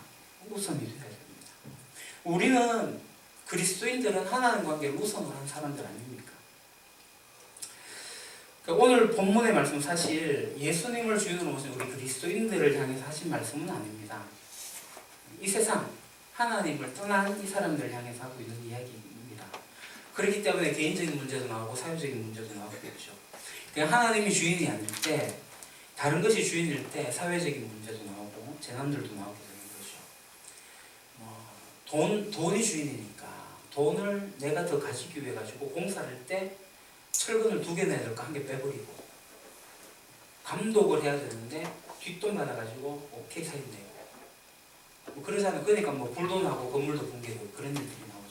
우선이 되어야 됩니다. 우리는 그리스도인들은 하나님 관계를 우선으로 하는 사람들 아닙니까? 그러니까 오늘 본문의 말씀 사실 예수님을 주인으로 모신 우리 그리스도인들을 향해서 하신 말씀은 아닙니다. 이 세상 하나님을 떠난 이 사람들을 향해서 하고 있는 이야기입니다. 그렇기 때문에 개인적인 문제도 나오고 사회적인 문제도 나오고 있죠. 그냥 하나님이 주인이 아닐 때 다른 것이 주인일 때 사회적인 문제도 나오고 재난들도 나오게 되는 거죠. 돈이 주인이니까 돈을 내가 더 가지기 위해 가지고 공사를 할 때 철근을 2개 내야 될까 1개 빼버리고 감독을 해야 되는데 뒷돈 받아가지고 오케이 사인돼요. 그러잖아요. 그러니까 불도 나고 건물도 붕괴되고 그런 일들이 나오잖아요.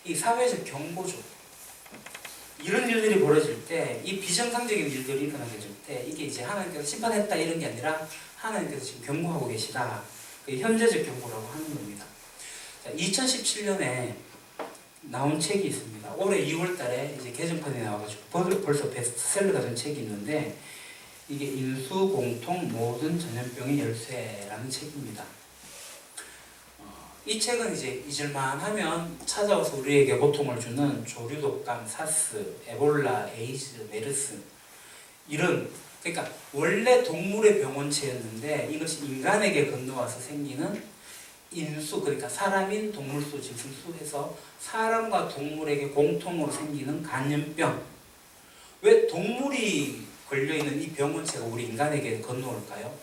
이 사회적 경고죠. 이런 일들이 벌어질 때, 이 비정상적인 일들이 일어나게 될 때, 이게 이제 하나님께서 심판했다 이런 게 아니라 하나님께서 지금 경고하고 계시다. 현재적 경고라고 하는 겁니다. 2017년에 나온 책이 있습니다. 올해 2월 달에 이제 개정판이 나와가지고 벌써 베스트셀러가 된 책이 있는데, 이게 인수공통 모든 전염병의 열쇠라는 책입니다. 이 책은 이제 잊을만 하면 찾아와서 우리에게 고통을 주는 조류독감, 사스, 에볼라, 에이즈, 메르스 이런 그러니까 원래 동물의 병원체였는데 이것이 인간에게 건너와서 생기는 인수 그러니까 사람인 동물수 짐승수에서 사람과 동물에게 공통으로 생기는 간염병. 왜 동물이 걸려있는 이 병원체가 우리 인간에게 건너올까요?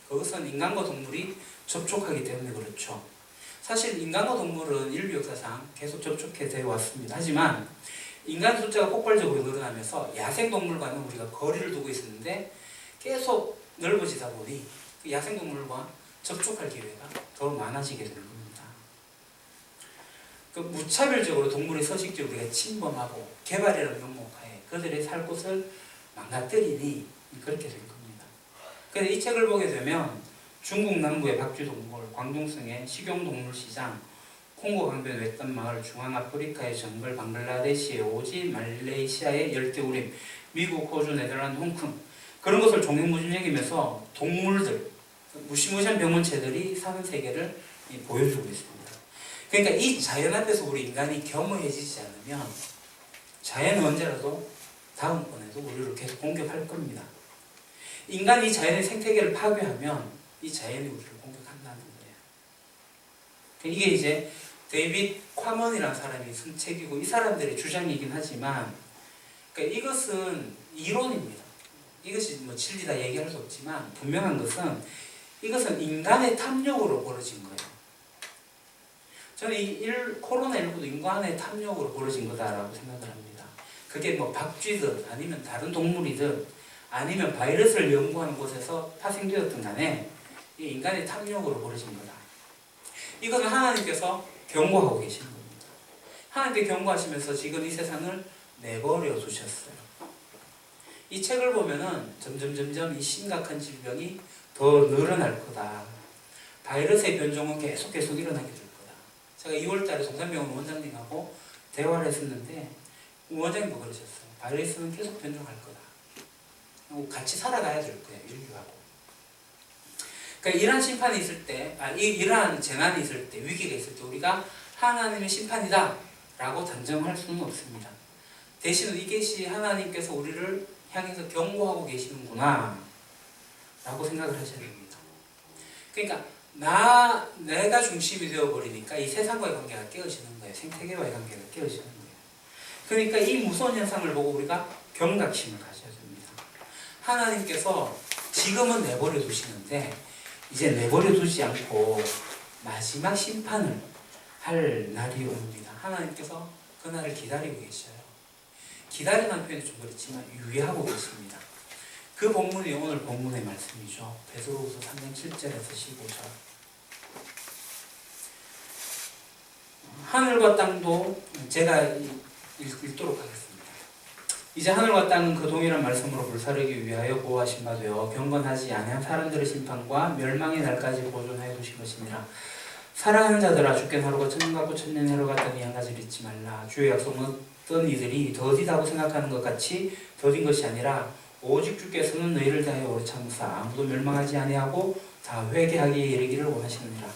그것은 인간과 동물이 접촉하기 때문에 그렇죠. 사실 인간과 동물은 인류 역사상 계속 접촉해 되어 왔습니다. 하지만 인간 숫자가 폭발적으로 늘어나면서 야생동물과는 우리가 거리를 두고 있었는데 계속 넓어지다 보니 그 야생동물과 접촉할 기회가 더 많아지게 되는 겁니다. 그 무차별적으로 동물의 서식지를 우리가 침범하고 개발이라는 명목하에 그들의 살 곳을 망가뜨리니 그렇게 된 겁니다. 그래서 이 책을 보게 되면 중국 남부의 박쥐동물, 광둥성의 식용동물시장, 콩고 강변 외딴마을, 중앙아프리카의 정글, 방글라데시의 오지, 말레이시아의 열대우림, 미국, 호주, 네덜란드, 홍콩 그런 것을 종횡무진 여기면서 동물들, 무시무시한 병원체들이 사는 세계를 보여주고 있습니다. 그러니까 이 자연 앞에서 우리 인간이 겸허해지지 않으면 자연은 언제라도 다음번에도 우리를 계속 공격할 겁니다. 인간이 자연의 생태계를 파괴하면 이 자연이 우리를 공격한다는 거예요. 이게 이제 데이빗 콰먼이라는 사람이 쓴 책이고 이 사람들의 주장이긴 하지만 그러니까 이것은 이론입니다. 이것이 진리다 얘기할 수 없지만 분명한 것은 이것은 인간의 탐욕으로 벌어진 거예요. 저는 이 코로나19도 인간의 탐욕으로 벌어진 거다라고 생각을 합니다. 그게 박쥐든 아니면 다른 동물이든 아니면 바이러스를 연구하는 곳에서 파생되었든 간에 이 인간의 탐욕으로 벌어진 거다. 이것은 하나님께서 경고하고 계시는 겁니다. 하나님께 경고하시면서 지금 이 세상을 내버려 두셨어요. 이 책을 보면은 점점 이 심각한 질병이 더 늘어날 거다. 바이러스의 변종은 계속 일어나게 될 거다. 제가 2월 달에 동산병원 원장님하고 대화를 했었는데 원장님도 그러셨어요. 바이러스는 계속 변종할 거다. 같이 살아가야 될 거예요. 인류하고. 그러니까 이러한 심판이 있을 때, 이러한 재난이 있을 때, 위기가 있을 때 우리가 하나님의 심판이다 라고 단정할 수는 없습니다. 대신 이것이 하나님께서 우리를 향해서 경고하고 계시는구나 라고 생각을 하셔야 됩니다. 그러니까 내가 중심이 되어버리니까 이 세상과의 관계가 깨어지는 거예요. 생태계와의 관계가 깨어지는 거예요. 그러니까 이 무서운 현상을 보고 우리가 경각심을 가져야 됩니다. 하나님께서 지금은 내버려 두시는데 이제 내버려 두지 않고 마지막 심판을 할 날이 옵니다. 하나님께서 그 날을 기다리고 계셔요. 기다리는 표현이 좀 그렇지만 유예하고 계십니다. 그 본문이 오늘 본문의 말씀이죠. 베드로후서 3장 7절에서 15절. 하늘과 땅도 제가 읽도록 하겠습니다. 이제 하늘과 땅은 그 동일한 말씀으로 불사르기 위하여 보호하신 바 되어 경건하지 아니한 사람들의 심판과 멸망의 날까지 보존하여 두신 것이니라. 사랑하는 자들아, 주께 하루가 천년같고 천년이 하루 같다니 한 가지를 잊지 말라. 주의 약속은 어떤 이들이 더디다고 생각하는 것 같이 더딘 것이 아니라 오직 주께서는 너희를 대하여 오래 참으사 아무도 멸망하지 아니하고 다 회개하기에 이르기를 원하시느니라.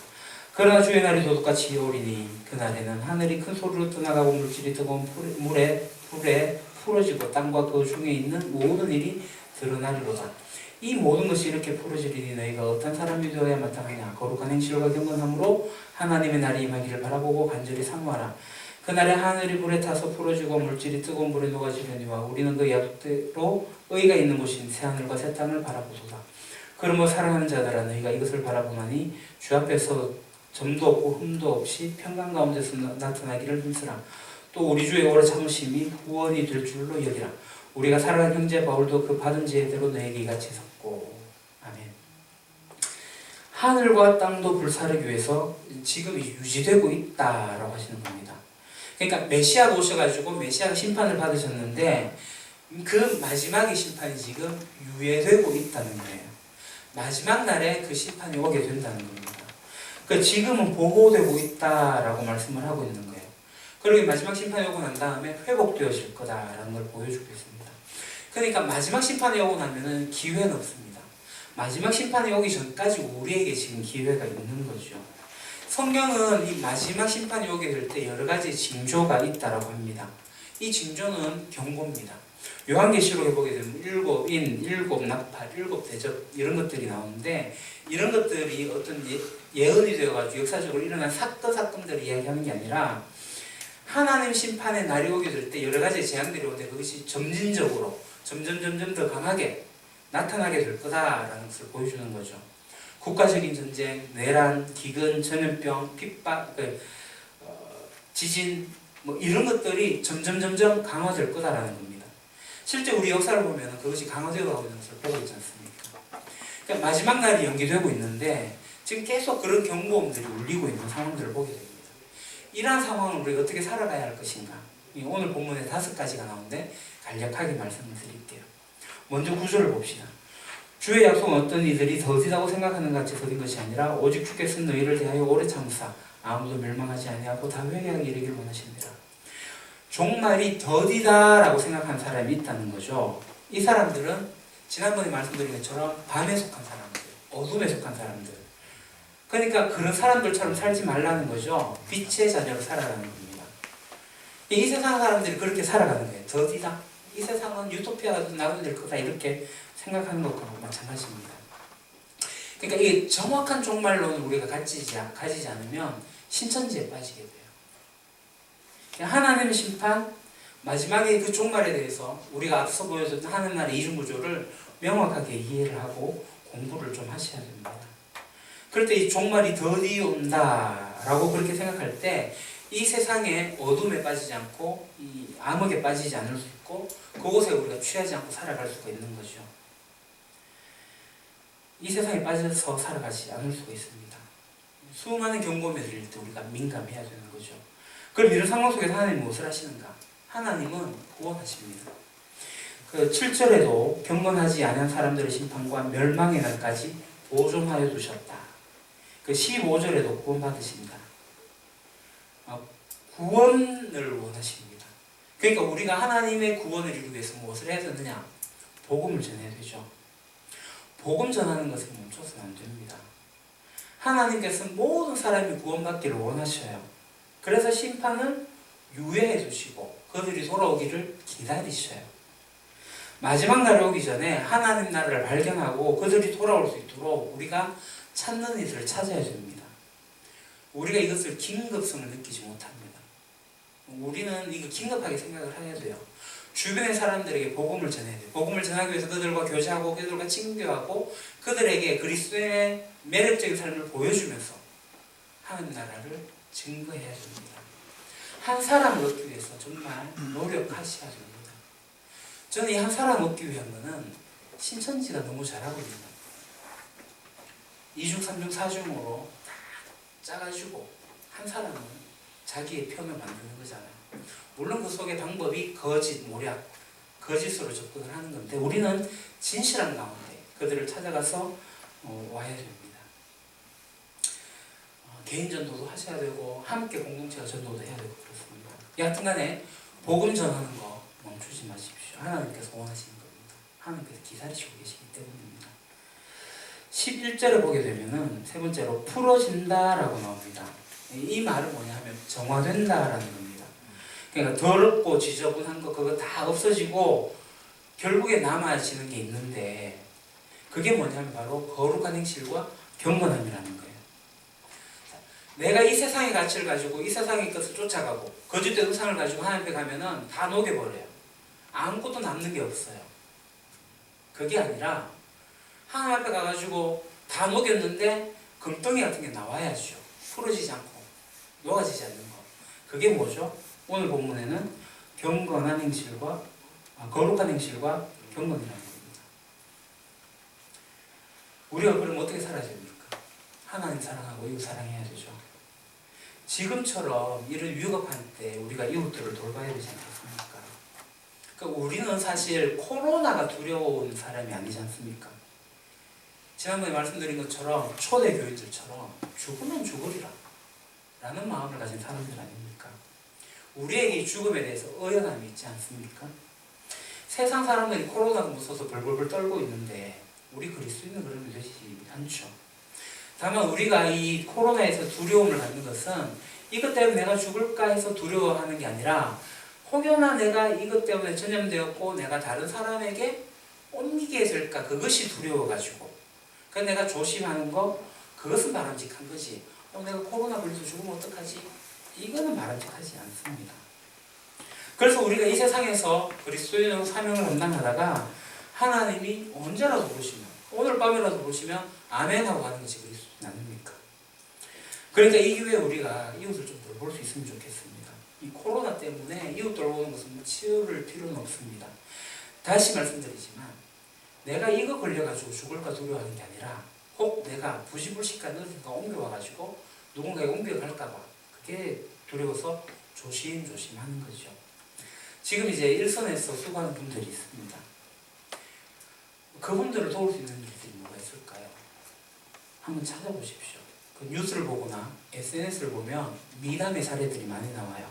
그러나 주의 날이 도둑같이 오리니 그날에는 하늘이 큰 소리로 떠나가고 물질이 뜨거운 불에 풀어지고 땅과 그 중에 있는 모든 일이 드러나리로다. 이 모든 것이 이렇게 풀어지리니 너희가 어떤 사람이 되어야 마땅하냐. 거룩한 행실과 경건함으로 하나님의 날이 임하기를 바라보고 간절히 사모하라. 그날에 하늘이 불에 타서 풀어지고 물질이 뜨거운 불에 녹아지려니와 우리는 그 약속대로 의가 있는 곳인 새하늘과 새 땅을 바라보소서. 그러므로 사랑하는 자들아, 너희가 이것을 바라보나니 주 앞에서 점도 없고 흠도 없이 평강 가운데서 나타나기를 힘쓰라. 또 우리 주의 오래 참으심이 후원이 될 줄로 여기라. 우리가 사랑하는 형제 바울도 그 받은 지혜대로 너에게 이같이 섰고. 아멘. 하늘과 땅도 불사르기 위해서 지금 유지되고 있다라고 하시는 겁니다. 그러니까 메시아가 오셔가지고 메시아가 심판을 받으셨는데 그 마지막의 심판이 지금 유예되고 있다는 거예요. 마지막 날에 그 심판이 오게 된다는 겁니다. 그 지금은 보호되고 있다라고 말씀을 하고 있는 거예요. 그리고 마지막 심판이 오고 난 다음에 회복되어질 거다라는 걸 보여주고 있습니다. 그러니까 마지막 심판이 오고 나면은 기회는 없습니다. 마지막 심판이 오기 전까지 우리에게 지금 기회가 있는 거죠. 성경은 이 마지막 심판이 오게 될 때 여러 가지 징조가 있다라고 합니다. 이 징조는 경고입니다. 요한계시록에 보게 되면 일곱 인, 일곱 나팔, 일곱 대접 이런 것들이 나오는데 이런 것들이 어떤 예언이 되어가지고 역사적으로 일어난 사건들을 이야기하는 게 아니라 하나님 심판의 날이 오게 될 때 여러 가지 재앙들이 오는데 그것이 점진적으로 점점 더 강하게 나타나게 될 거다라는 것을 보여주는 거죠. 국가적인 전쟁, 내란, 기근, 전염병, 핍박, 지진 뭐 이런 것들이 점점 강화될 거다라는 겁니다. 실제 우리 역사를 보면 그것이 강화되어 가고 있는 것을 보고 있지 않습니까? 그러니까 마지막 날이 연기되고 있는데 지금 계속 그런 경고음들이 울리고 있는 상황들을 보게 됩니다. 이러한 상황을 우리가 어떻게 살아가야 할 것인가? 오늘 본문에 5가지가 나오는데 간략하게 말씀을 드릴게요. 먼저 구절을 봅시다. 주의 약속은 어떤 이들이 더디다고 생각하는 것 같이 더딘 것이 아니라 오직 주께서는 너희를 대하여 오래 참으사 아무도 멸망하지 아니하고 다 회개하게 이르기를 원하시느니라. 종말이 더디다라고 생각하는 사람이 있다는 거죠. 이 사람들은 지난번에 말씀드린 것처럼 밤에 속한 사람들, 어둠에 속한 사람들. 그러니까 그런 사람들처럼 살지 말라는 거죠. 빛의 자녀로 살아가는 겁니다. 이 세상 사람들이 그렇게 살아가는 거예요. 더디다. 이 세상은 유토피아가 나도 될 거다 이렇게 생각하는 것과 마찬가지입니다. 그러니까 이게 정확한 종말론을 우리가 가지지 않으면 신천지에 빠지게 돼요. 하나님의 심판, 마지막에 그 종말에 대해서 우리가 앞서 보여줬던 하늘나라의 이중구조를 명확하게 이해를 하고 공부를 좀 하셔야 됩니다. 그럴 때 이 종말이 더디 온다라고 그렇게 생각할 때 이 세상의 어둠에 빠지지 않고 이 암흑에 빠지지 않을 수 있고 그곳에 우리가 취하지 않고 살아갈 수가 있는 거죠. 이 세상에 빠져서 살아가지 않을 수가 있습니다. 수많은 경고음에 들릴 때 우리가 민감해야 되는 거죠. 그럼 이런 상황 속에서 하나님은 무엇을 하시는가? 하나님은 구원하십니다. 그 7절에도 경건하지 않은 사람들의 심판과 멸망의 날까지 보존하여 두셨다. 그 15절에도 구원받으십니다. 구원을 원하십니다. 그러니까 우리가 하나님의 구원을 이루기 위해서 무엇을 해야 되느냐? 복음을 전해야 되죠. 복음 전하는 것은 멈춰서는 안 됩니다. 하나님께서는 모든 사람이 구원받기를 원하셔요. 그래서 심판을 유예해 주시고 그들이 돌아오기를 기다리셔요. 마지막 날이 오기 전에 하나님 나라를 발견하고 그들이 돌아올 수 있도록 우리가 찾는 이들을 찾아야 됩니다. 우리가 이것을 긴급성을 느끼지 못합니다. 우리는 이거 긴급하게 생각을 해야 돼요. 주변의 사람들에게 복음을 전해야 돼요. 복음을 전하기 위해서 그들과 교제하고 그들과 친교하고 그들에게 그리스도의 매력적인 삶을 보여주면서 하나님 나라를 증거해야 됩니다. 한 사람을 얻기 위해서 정말 노력하셔야 됩니다. 저는 이 한 사람 얻기 위한 거는 신천지가 너무 잘하고 있는 거예요. 2중, 3중, 4중으로 다 짜가지고 한 사람은 자기의 편을 만드는 거잖아요. 물론 그 속에 방법이 거짓, 모략, 거짓으로 접근을 하는 건데 우리는 진실한 가운데 그들을 찾아가서 와야 됩니다. 개인 전도도 하셔야 되고 함께 공동체가 전도도 해야 되고 그렇습니다. 여하튼 간에 복음 전하는 거 멈추지 마십시오. 하나님께서 원하시는 겁니다. 하나님께서 기다리시고 계시기 때문입니다. 11절을 보게 되면은 세 번째로 풀어진다라고 나옵니다. 이 말은 뭐냐 하면 정화된다라는 겁니다. 그러니까 더럽고 지저분한 거 그거 다 없어지고 결국에 남아지는 게 있는데 그게 뭐냐면 바로 거룩한 행실과 경건함이라는 거예요. 내가 이 세상의 가치를 가지고 이 세상의 것을 쫓아가고 거짓된 우상을 가지고 하나님 앞에 가면은 다 녹여버려요. 아무것도 남는 게 없어요. 그게 아니라 하나님 앞에 가가지고 다 녹였는데 금덩이 같은 게 나와야죠. 풀어지지 않고 녹아지지 않는 거. 그게 뭐죠? 오늘 본문에는 경건한 행실과 거룩한 행실과 경건이라는 겁니다. 우리가 그럼 어떻게 살아야 됩니까? 하나님 사랑하고 이웃 사랑해야 되죠. 지금처럼 이런 위급한 때 우리가 이웃들을 돌봐야 되지 않겠습니까? 그러니까 우리는 사실 코로나가 두려운 사람이 아니지 않습니까? 지난번에 말씀드린 것처럼 초대 교인들처럼 죽으면 죽으리라 라는 마음을 가진 사람들 아닙니까? 우리에게 이 죽음에 대해서 의연함이 있지 않습니까? 세상 사람들이 코로나가 무서워서 벌벌벌 떨고 있는데 우리 그리스도인은 그러면 되지 않죠. 다만 우리가 이 코로나에서 두려움을 갖는 것은 이것 때문에 내가 죽을까 해서 두려워하는 게 아니라 혹여나 내가 이것 때문에 전염되었고 내가 다른 사람에게 옮기게 될까 그것이 두려워가지고 그러니까 내가 조심하는 거 그것은 바람직한 거지. 내가 코로나 걸려서 죽으면 어떡하지? 이거는 바람직하지 않습니다. 그래서 우리가 이 세상에서 그리스도인으로 사명을 감당하다가 하나님이 언제라도 부르시면 오늘 밤이라도 부르시면 아멘 하고 가는 것이 그리스도인 아닙니까? 그러니까 이 기회에 우리가 이웃을 좀 돌볼 수 있으면 좋겠습니다. 이 코로나 때문에 이웃 돌보는 것은 치유를 필요는 없습니다. 다시 말씀드리지만 내가 이거 걸려가지고 죽을까 두려워하는 게 아니라 혹 내가 부지불식간 어디가 옮겨와가지고 누군가에 옮겨갈까봐 그게 두려워서 조심조심 하는 거죠. 지금 이제 일선에서 수고하는 분들이 있습니다. 그분들을 도울 수 있는 일들이 뭐가 있을까요? 한번 찾아보십시오. 그 뉴스를 보거나 SNS를 보면 미담의 사례들이 많이 나와요.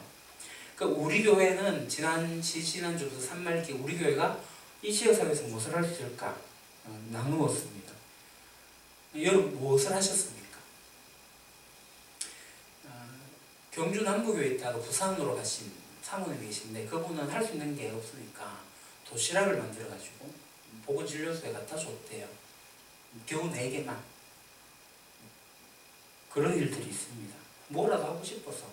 그러니까 우리 교회는 지난주도 산말기 우리 교회가 이 지역사회에서 무엇을 할 수 있을까 나누었습니다. 여러분 무엇을 하셨습니까? 경주 남부교회에 있다가 부산으로 가신 사모님이 계신데 그분은 할 수 있는 게 없으니까 도시락을 만들어가지고 보건진료소에 갖다 줬대요. 겨우 4개만. 그런 일들이 있습니다. 뭐라도 하고 싶어서.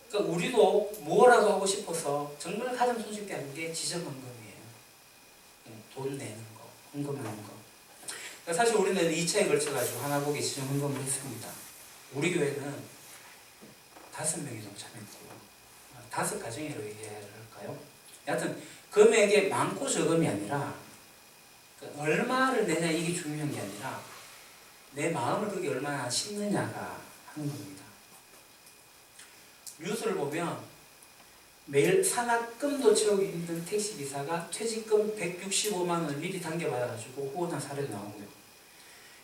그러니까 우리도 뭐라도 하고 싶어서 정말 가장 손쉽게 하는 게 지정헌금이에요. 돈 내는 거, 헌금하는 거. 그러니까 사실 우리는 2차에 걸쳐가지고 하나복에 지정헌금을 했습니다. 우리 교회는 5명이 동참했고 5가정이라고 얘기해야 할까요? 여하튼 금액이 많고 적음이 아니라 얼마를 내냐 이게 중요한 게 아니라 내 마음을 거기 얼마나 심느냐가 하는 겁니다. 뉴스를 보면 매일 산학금도 채우기 힘든 택시기사가 퇴직금 165만 원을 미리 당겨받아가지고 후원한 사례도 나오고요.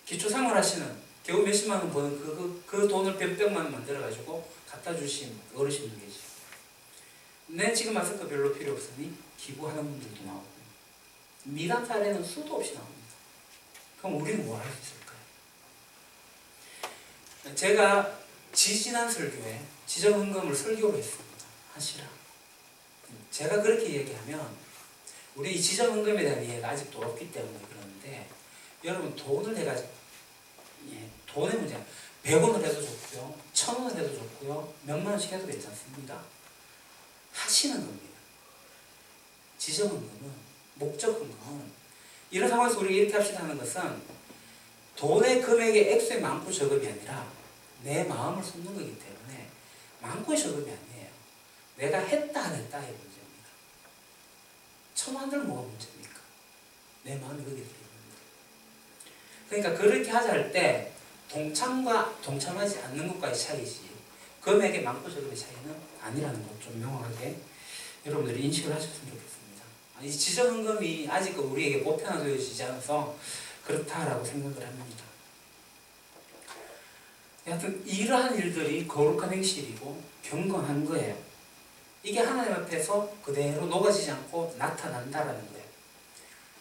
기초생활 하시는 겨우 몇십만 원 버는 그 돈을 몇백만 원 만들어가지고 갖다 주신 어르신도 계시고 내 지금 마스크 별로 필요 없으니 기부하는 분들도 나오고 미담 사례는 수도 없이 나옵니다. 그럼 우리는 뭘 할 수 있을까요? 제가 지지난 설교에 지정헌금을 설교로 했습니다. 하시라. 제가 그렇게 얘기하면 우리 이 지정헌금에 대한 이해가 아직도 없기 때문에 그러는데 여러분 돈을 해가지고 돈의 문제 100원을 해도 좋고요 1000원을 해도 좋고요 몇만 원씩 해도 괜찮습니다. 하시는 겁니다. 지정헌금은 목적헌금은 이런 상황에서 우리가 이렇게 합시다 하는 것은 돈의 금액의 액수의 많고 적음이 아니라 내 마음을 쏟는 거기 때문에 많고 적음이 아니에요. 내가 했다 안 했다의 문제입니다. 1000원들 뭐가 문제입니까? 내 마음이 거기에 들어있는 거예요. 그러니까 그렇게 하자 할 때 동참과 동참하지 않는 것과의 차이지 금액의 많고 적음의 차이는 아니라는 것 좀 명확하게 여러분들이 인식을 하셨으면 좋겠습니다. 이 지정헌금이 아직 우리에게 보편화되어지지 않아서 그렇다라고 생각을 합니다. 여하튼 이러한 일들이 거룩한 행실이고 경건한 거예요. 이게 하나님 앞에서 그대로 녹아지지 않고 나타난다라는 거예요.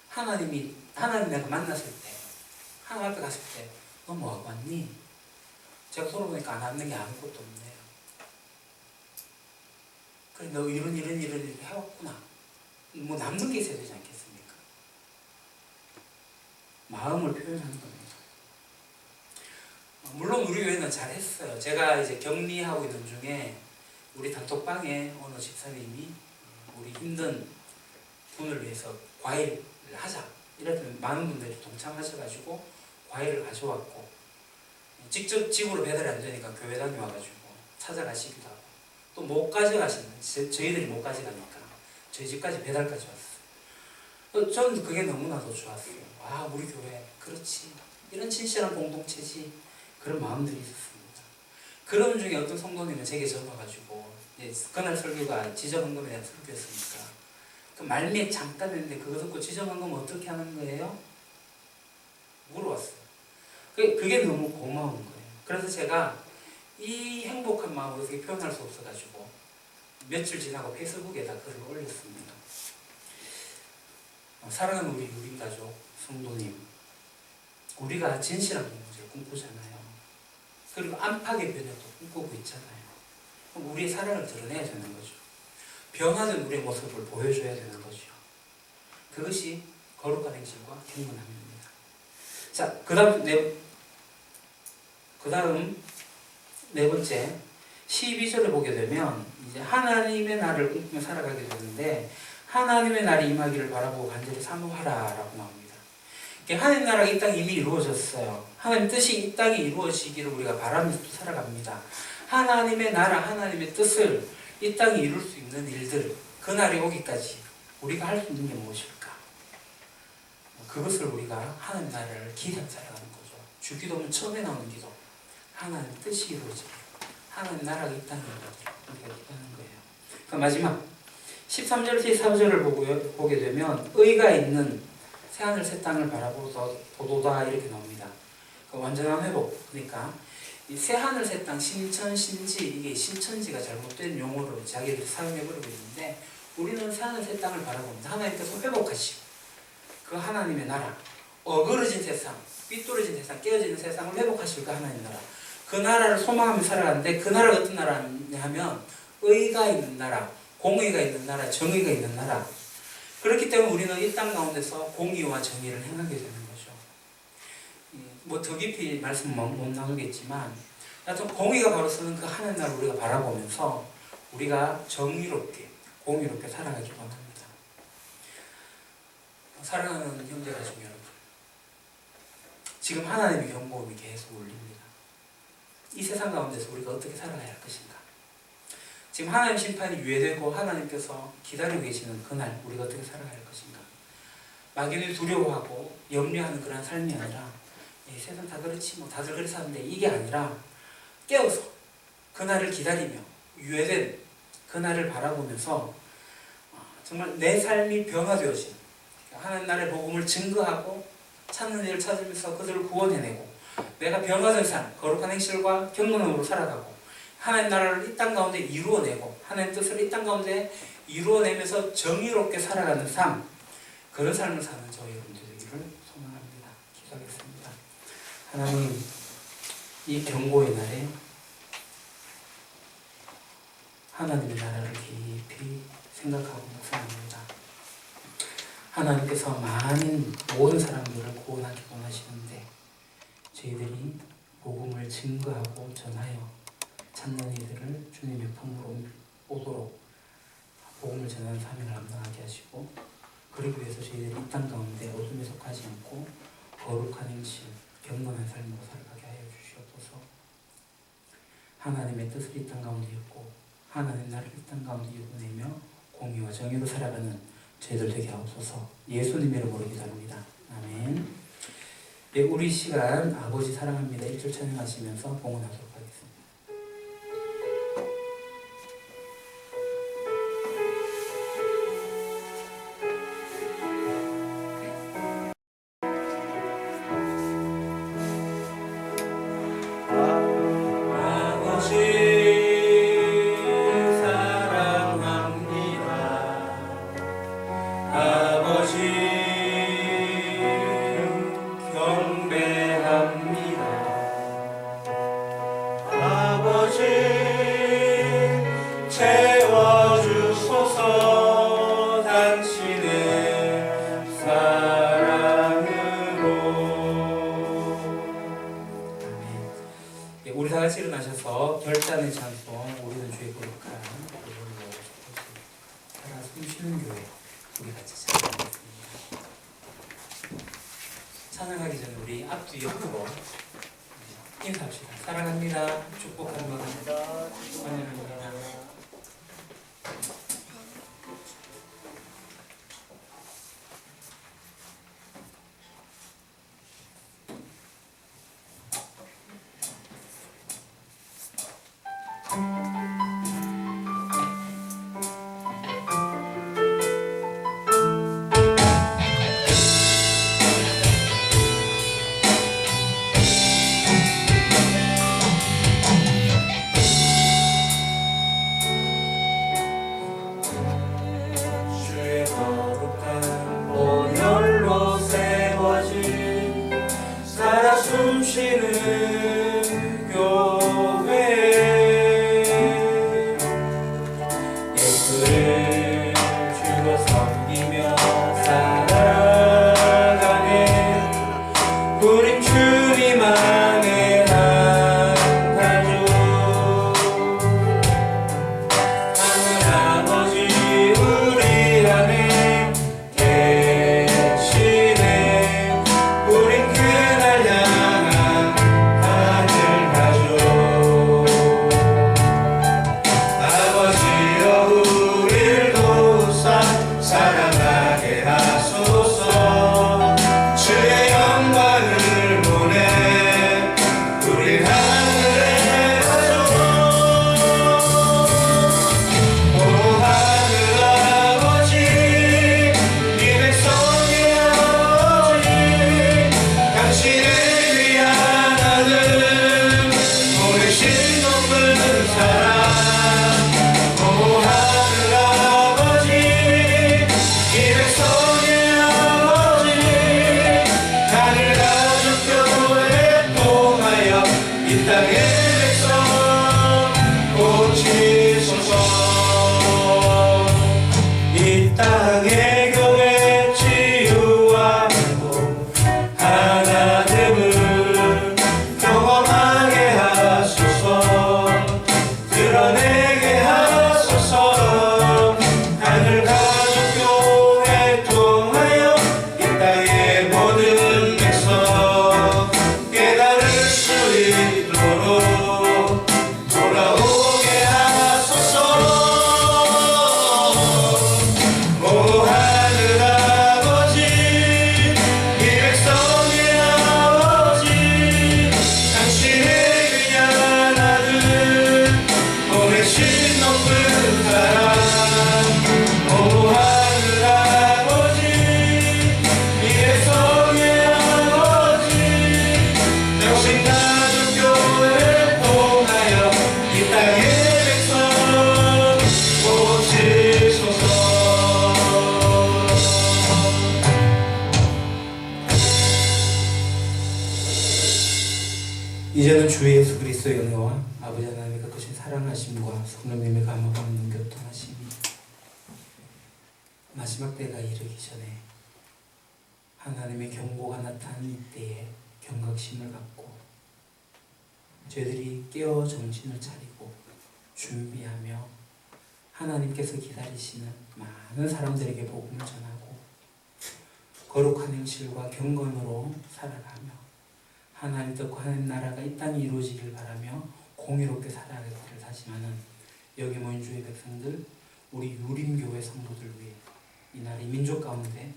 하나님 내가 만났을 때 하나님 앞에 갔을 때 너 뭐하고 왔니? 제가 돌아보니까 안 왔는 게 아무것도 없네요. 그래 너 이런 일을 해왔구나. 뭐 남는 게 있어야 되지 않겠습니까? 마음을 표현하는 겁니다. 물론 우리 교회는 잘했어요. 제가 이제 격리하고 있는 중에 우리 단톡방에 어느 집사님이 우리 힘든 분을 위해서 과일을 하자 이랬더니 많은 분들이 동참하셔가지고 과일을 가져왔고 직접 집으로 배달이 안 되니까 교회당에 와가지고 찾아가시기도 하고 또 못 가져가시는 저희들이 못 가져가니까 저희 집까지 배달까지 왔어요. 저는 그게 너무나도 좋았어요. 와 우리 교회 그렇지 이런 진실한 공동체지 그런 마음들이 있었습니다. 그런 중에 어떤 성도님은 제게 적어가지고 그날 설교가 지정헌금에 대한 설교였으니까 그 말미에 잠깐 했는데 그거 듣고 지정헌금 어떻게 하는 거예요? 물어봤어요. 그게 너무 고마운 거예요. 그래서 제가 이 행복한 마음을 어떻게 표현할 수 없어가지고 며칠 지나고 페이스북에다 글을 올렸습니다. 사랑하는 우리 유림 가족 성도님, 우리가 진실한 공동체를 꿈꾸잖아요. 그리고 안팎의 변혁도 꿈꾸고 있잖아요. 그럼 우리의 사랑을 드러내야 되는 거죠. 변화된 우리의 모습을 보여줘야 되는 거죠. 그것이 거룩한 행실과 경건함입니다. 자, 그 다음 네 번째 12절을 보게 되면 이제 하나님의 날을 꿈꾸며 살아가게 되는데 하나님의 날이 임하기를 바라보고 간절히 사모하라라고 나옵니다. 하나님 나라가 이 땅에 이미 이루어졌어요. 하나님 뜻이 이 땅에 이루어지기를 우리가 바라면서 또 살아갑니다. 하나님의 나라, 하나님의 뜻을 이 땅에 이룰 수 있는 일들, 그 날이 오기까지 우리가 할 수 있는 게 무엇일까? 그것을 우리가 하나님 나라를 기대하며 살아가는 거죠. 주기도문 처음에 나오는 기도. 하나님 뜻이 이루어지기를, 하나님 나라가 이 땅에 이루어지기를 우리가 기도하는 거예요. 그 마지막 13절, 14절을 보게 되면 의가 있는 새하늘 새 땅을 바라보도다 이렇게 나옵니다. 그 완전한 회복. 그러니까 이 새하늘 새 땅, 신천, 신지, 이게 신천지가 잘못된 용어로 자기들이 사용해버리고 있는데 우리는 새하늘 새 땅을 바라봅니다. 하나님께서 회복하시고 그 하나님의 나라, 어그러진 세상, 삐뚤어진 세상, 깨어지는 세상을 회복하실 그 하나님 나라, 그 나라를 소망하며 살아가는데 그 나라가 어떤 나라냐 하면 의가 있는 나라, 공의가 있는 나라, 정의가 있는 나라. 그렇기 때문에 우리는 이 땅 가운데서 공의와 정의를 행하게 되는 거죠. 뭐 더 깊이 말씀 못 나누겠지만 하여튼 공의가 바로 쓰는 그 하나님 나라를 우리가 바라보면서 우리가 정의롭게 공의롭게 살아가기 원합니다. 사랑하는 형제가족 여러분, 지금 하나님의 경고음이 계속 울립니다. 이 세상 가운데서 우리가 어떻게 살아가야 할 것인가? 지금 하나님 심판이 유예되고 하나님께서 기다리고 계시는 그날 우리가 어떻게 살아가야 할 것인가? 막연히 두려워하고 염려하는 그런 삶이 아니라 세상 다 그렇지 뭐 다들 그렇게 사는데 이게 아니라 깨어서 그날을 기다리며 유예된 그날을 바라보면서 정말 내 삶이 변화되어지는 하나님 나라의 복음을 증거하고 찾는 일을 찾으면서 그들을 구원해내고 내가 변화된 삶, 거룩한 행실과 경건함으로 살아가고 하나님 나라를 이 땅 가운데 이루어내고 하나님 뜻을 이 땅 가운데 이루어내면서 정의롭게 살아가는 삶, 그런 삶을 사는 저희 여러분들 되기를 소망합니다. 기도하겠습니다. 하나님, 이 경고의 날에 하나님의 나라를 깊이 생각하고 묵상합니다. 하나님께서 많은 모든 사람들을 구원하기 원하시는데 저희들이 복음을 증거하고 전하여 찾는 이들을 주님의 품으로 오도록 복음을 전하는 사명을 감당하게 하시고, 그러기 위해서 저희들이 이 땅 가운데 어둠에 속하지 않고 거룩한 행실, 경건한 삶으로 살아가게 하여 주시옵소서. 하나님의 뜻을 이 땅 가운데 읽고 하나님 나라를 이 땅 가운데 이루내며 공의와 정의로 살아가는 저희들 되게 하옵소서. 예수님 이름으로 기도합니다. 아멘. 네, 우리 시간 아버지 사랑합니다 1절 찬양하시면서 봉헌하도록 하겠습니다. 아버지 사랑합니다. 아버지 경배합니다. 아버지 채워주소서 당신의 사랑으로. 네, 우리 다 같이 일어나셔서 결단의 찬송 우리는 주의 거룩한 고백을 살아 숨쉬는 교회 우리 같이 찬양하겠습니다. 찬양하기 전에 우리 앞뒤 옆으로 인사합시다. 사랑합니다. 축복합니다. 환영합니다. 주의 거룩한 보혈로 세워진 살아 숨쉬는 교회, 예수를 주로 섬기며 살아가네 우린 주님 안에 한 가족. 하늘 아버지 우리 안에 계시네 우린 그날 향한 하늘 가족. 아버지여 우릴 도우사 사랑하게 하소서. 주의 영광을 보내 우리 하늘의 가족. 오 하늘 아버지 이 백성의 아버지 당신의 귀한 아들 보내신 높은 사랑. 오 하늘 아버지 이 백성의 아버지 하늘 가족 교회 통하여 이 땅의 백성 고치소서. 이 땅의 교회 치유하고 하나됨을 경험하게 하소서. 드러내게 하소서. 하늘 가족 교회 통하여 이 땅의 모든 백성 깨달을 수 있도록 돌아오게 하소서. 오 하늘 아버지 이 백성의 아버지 당신의 귀한 아들 보내신 높은 사랑. 오 하늘 아버지 이 백성의 아버지 당신 가족 교회를 통하여 이 땅의 백성 고치소서. 이제는 주 예수 그리스도의 은혜와 아버지 하나님의 그 사랑하심과 성령님의 감화가 없는 교통하심이 마지막 때가 이르기 전에 하나님의 경고가 나타나는 이때에 경각심을 갖고 저희들이 깨어 정신을 차리고 준비하며 하나님께서 기다리시는 많은 사람들에게 복음을 전하고 거룩한 행실과 경건으로 살아가며 하나님 뜻과 하나님 나라가 이 땅에 이루어지길 바라며 공의롭게 살아가기를 다짐하는 여기 모인 주의 백성들, 우리 유림교회 성도들 위해 이날이 민족 가운데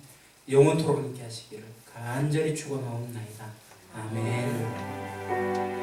영원토록 함께 하시기를 간절히 축원하옵나이다. 아멘.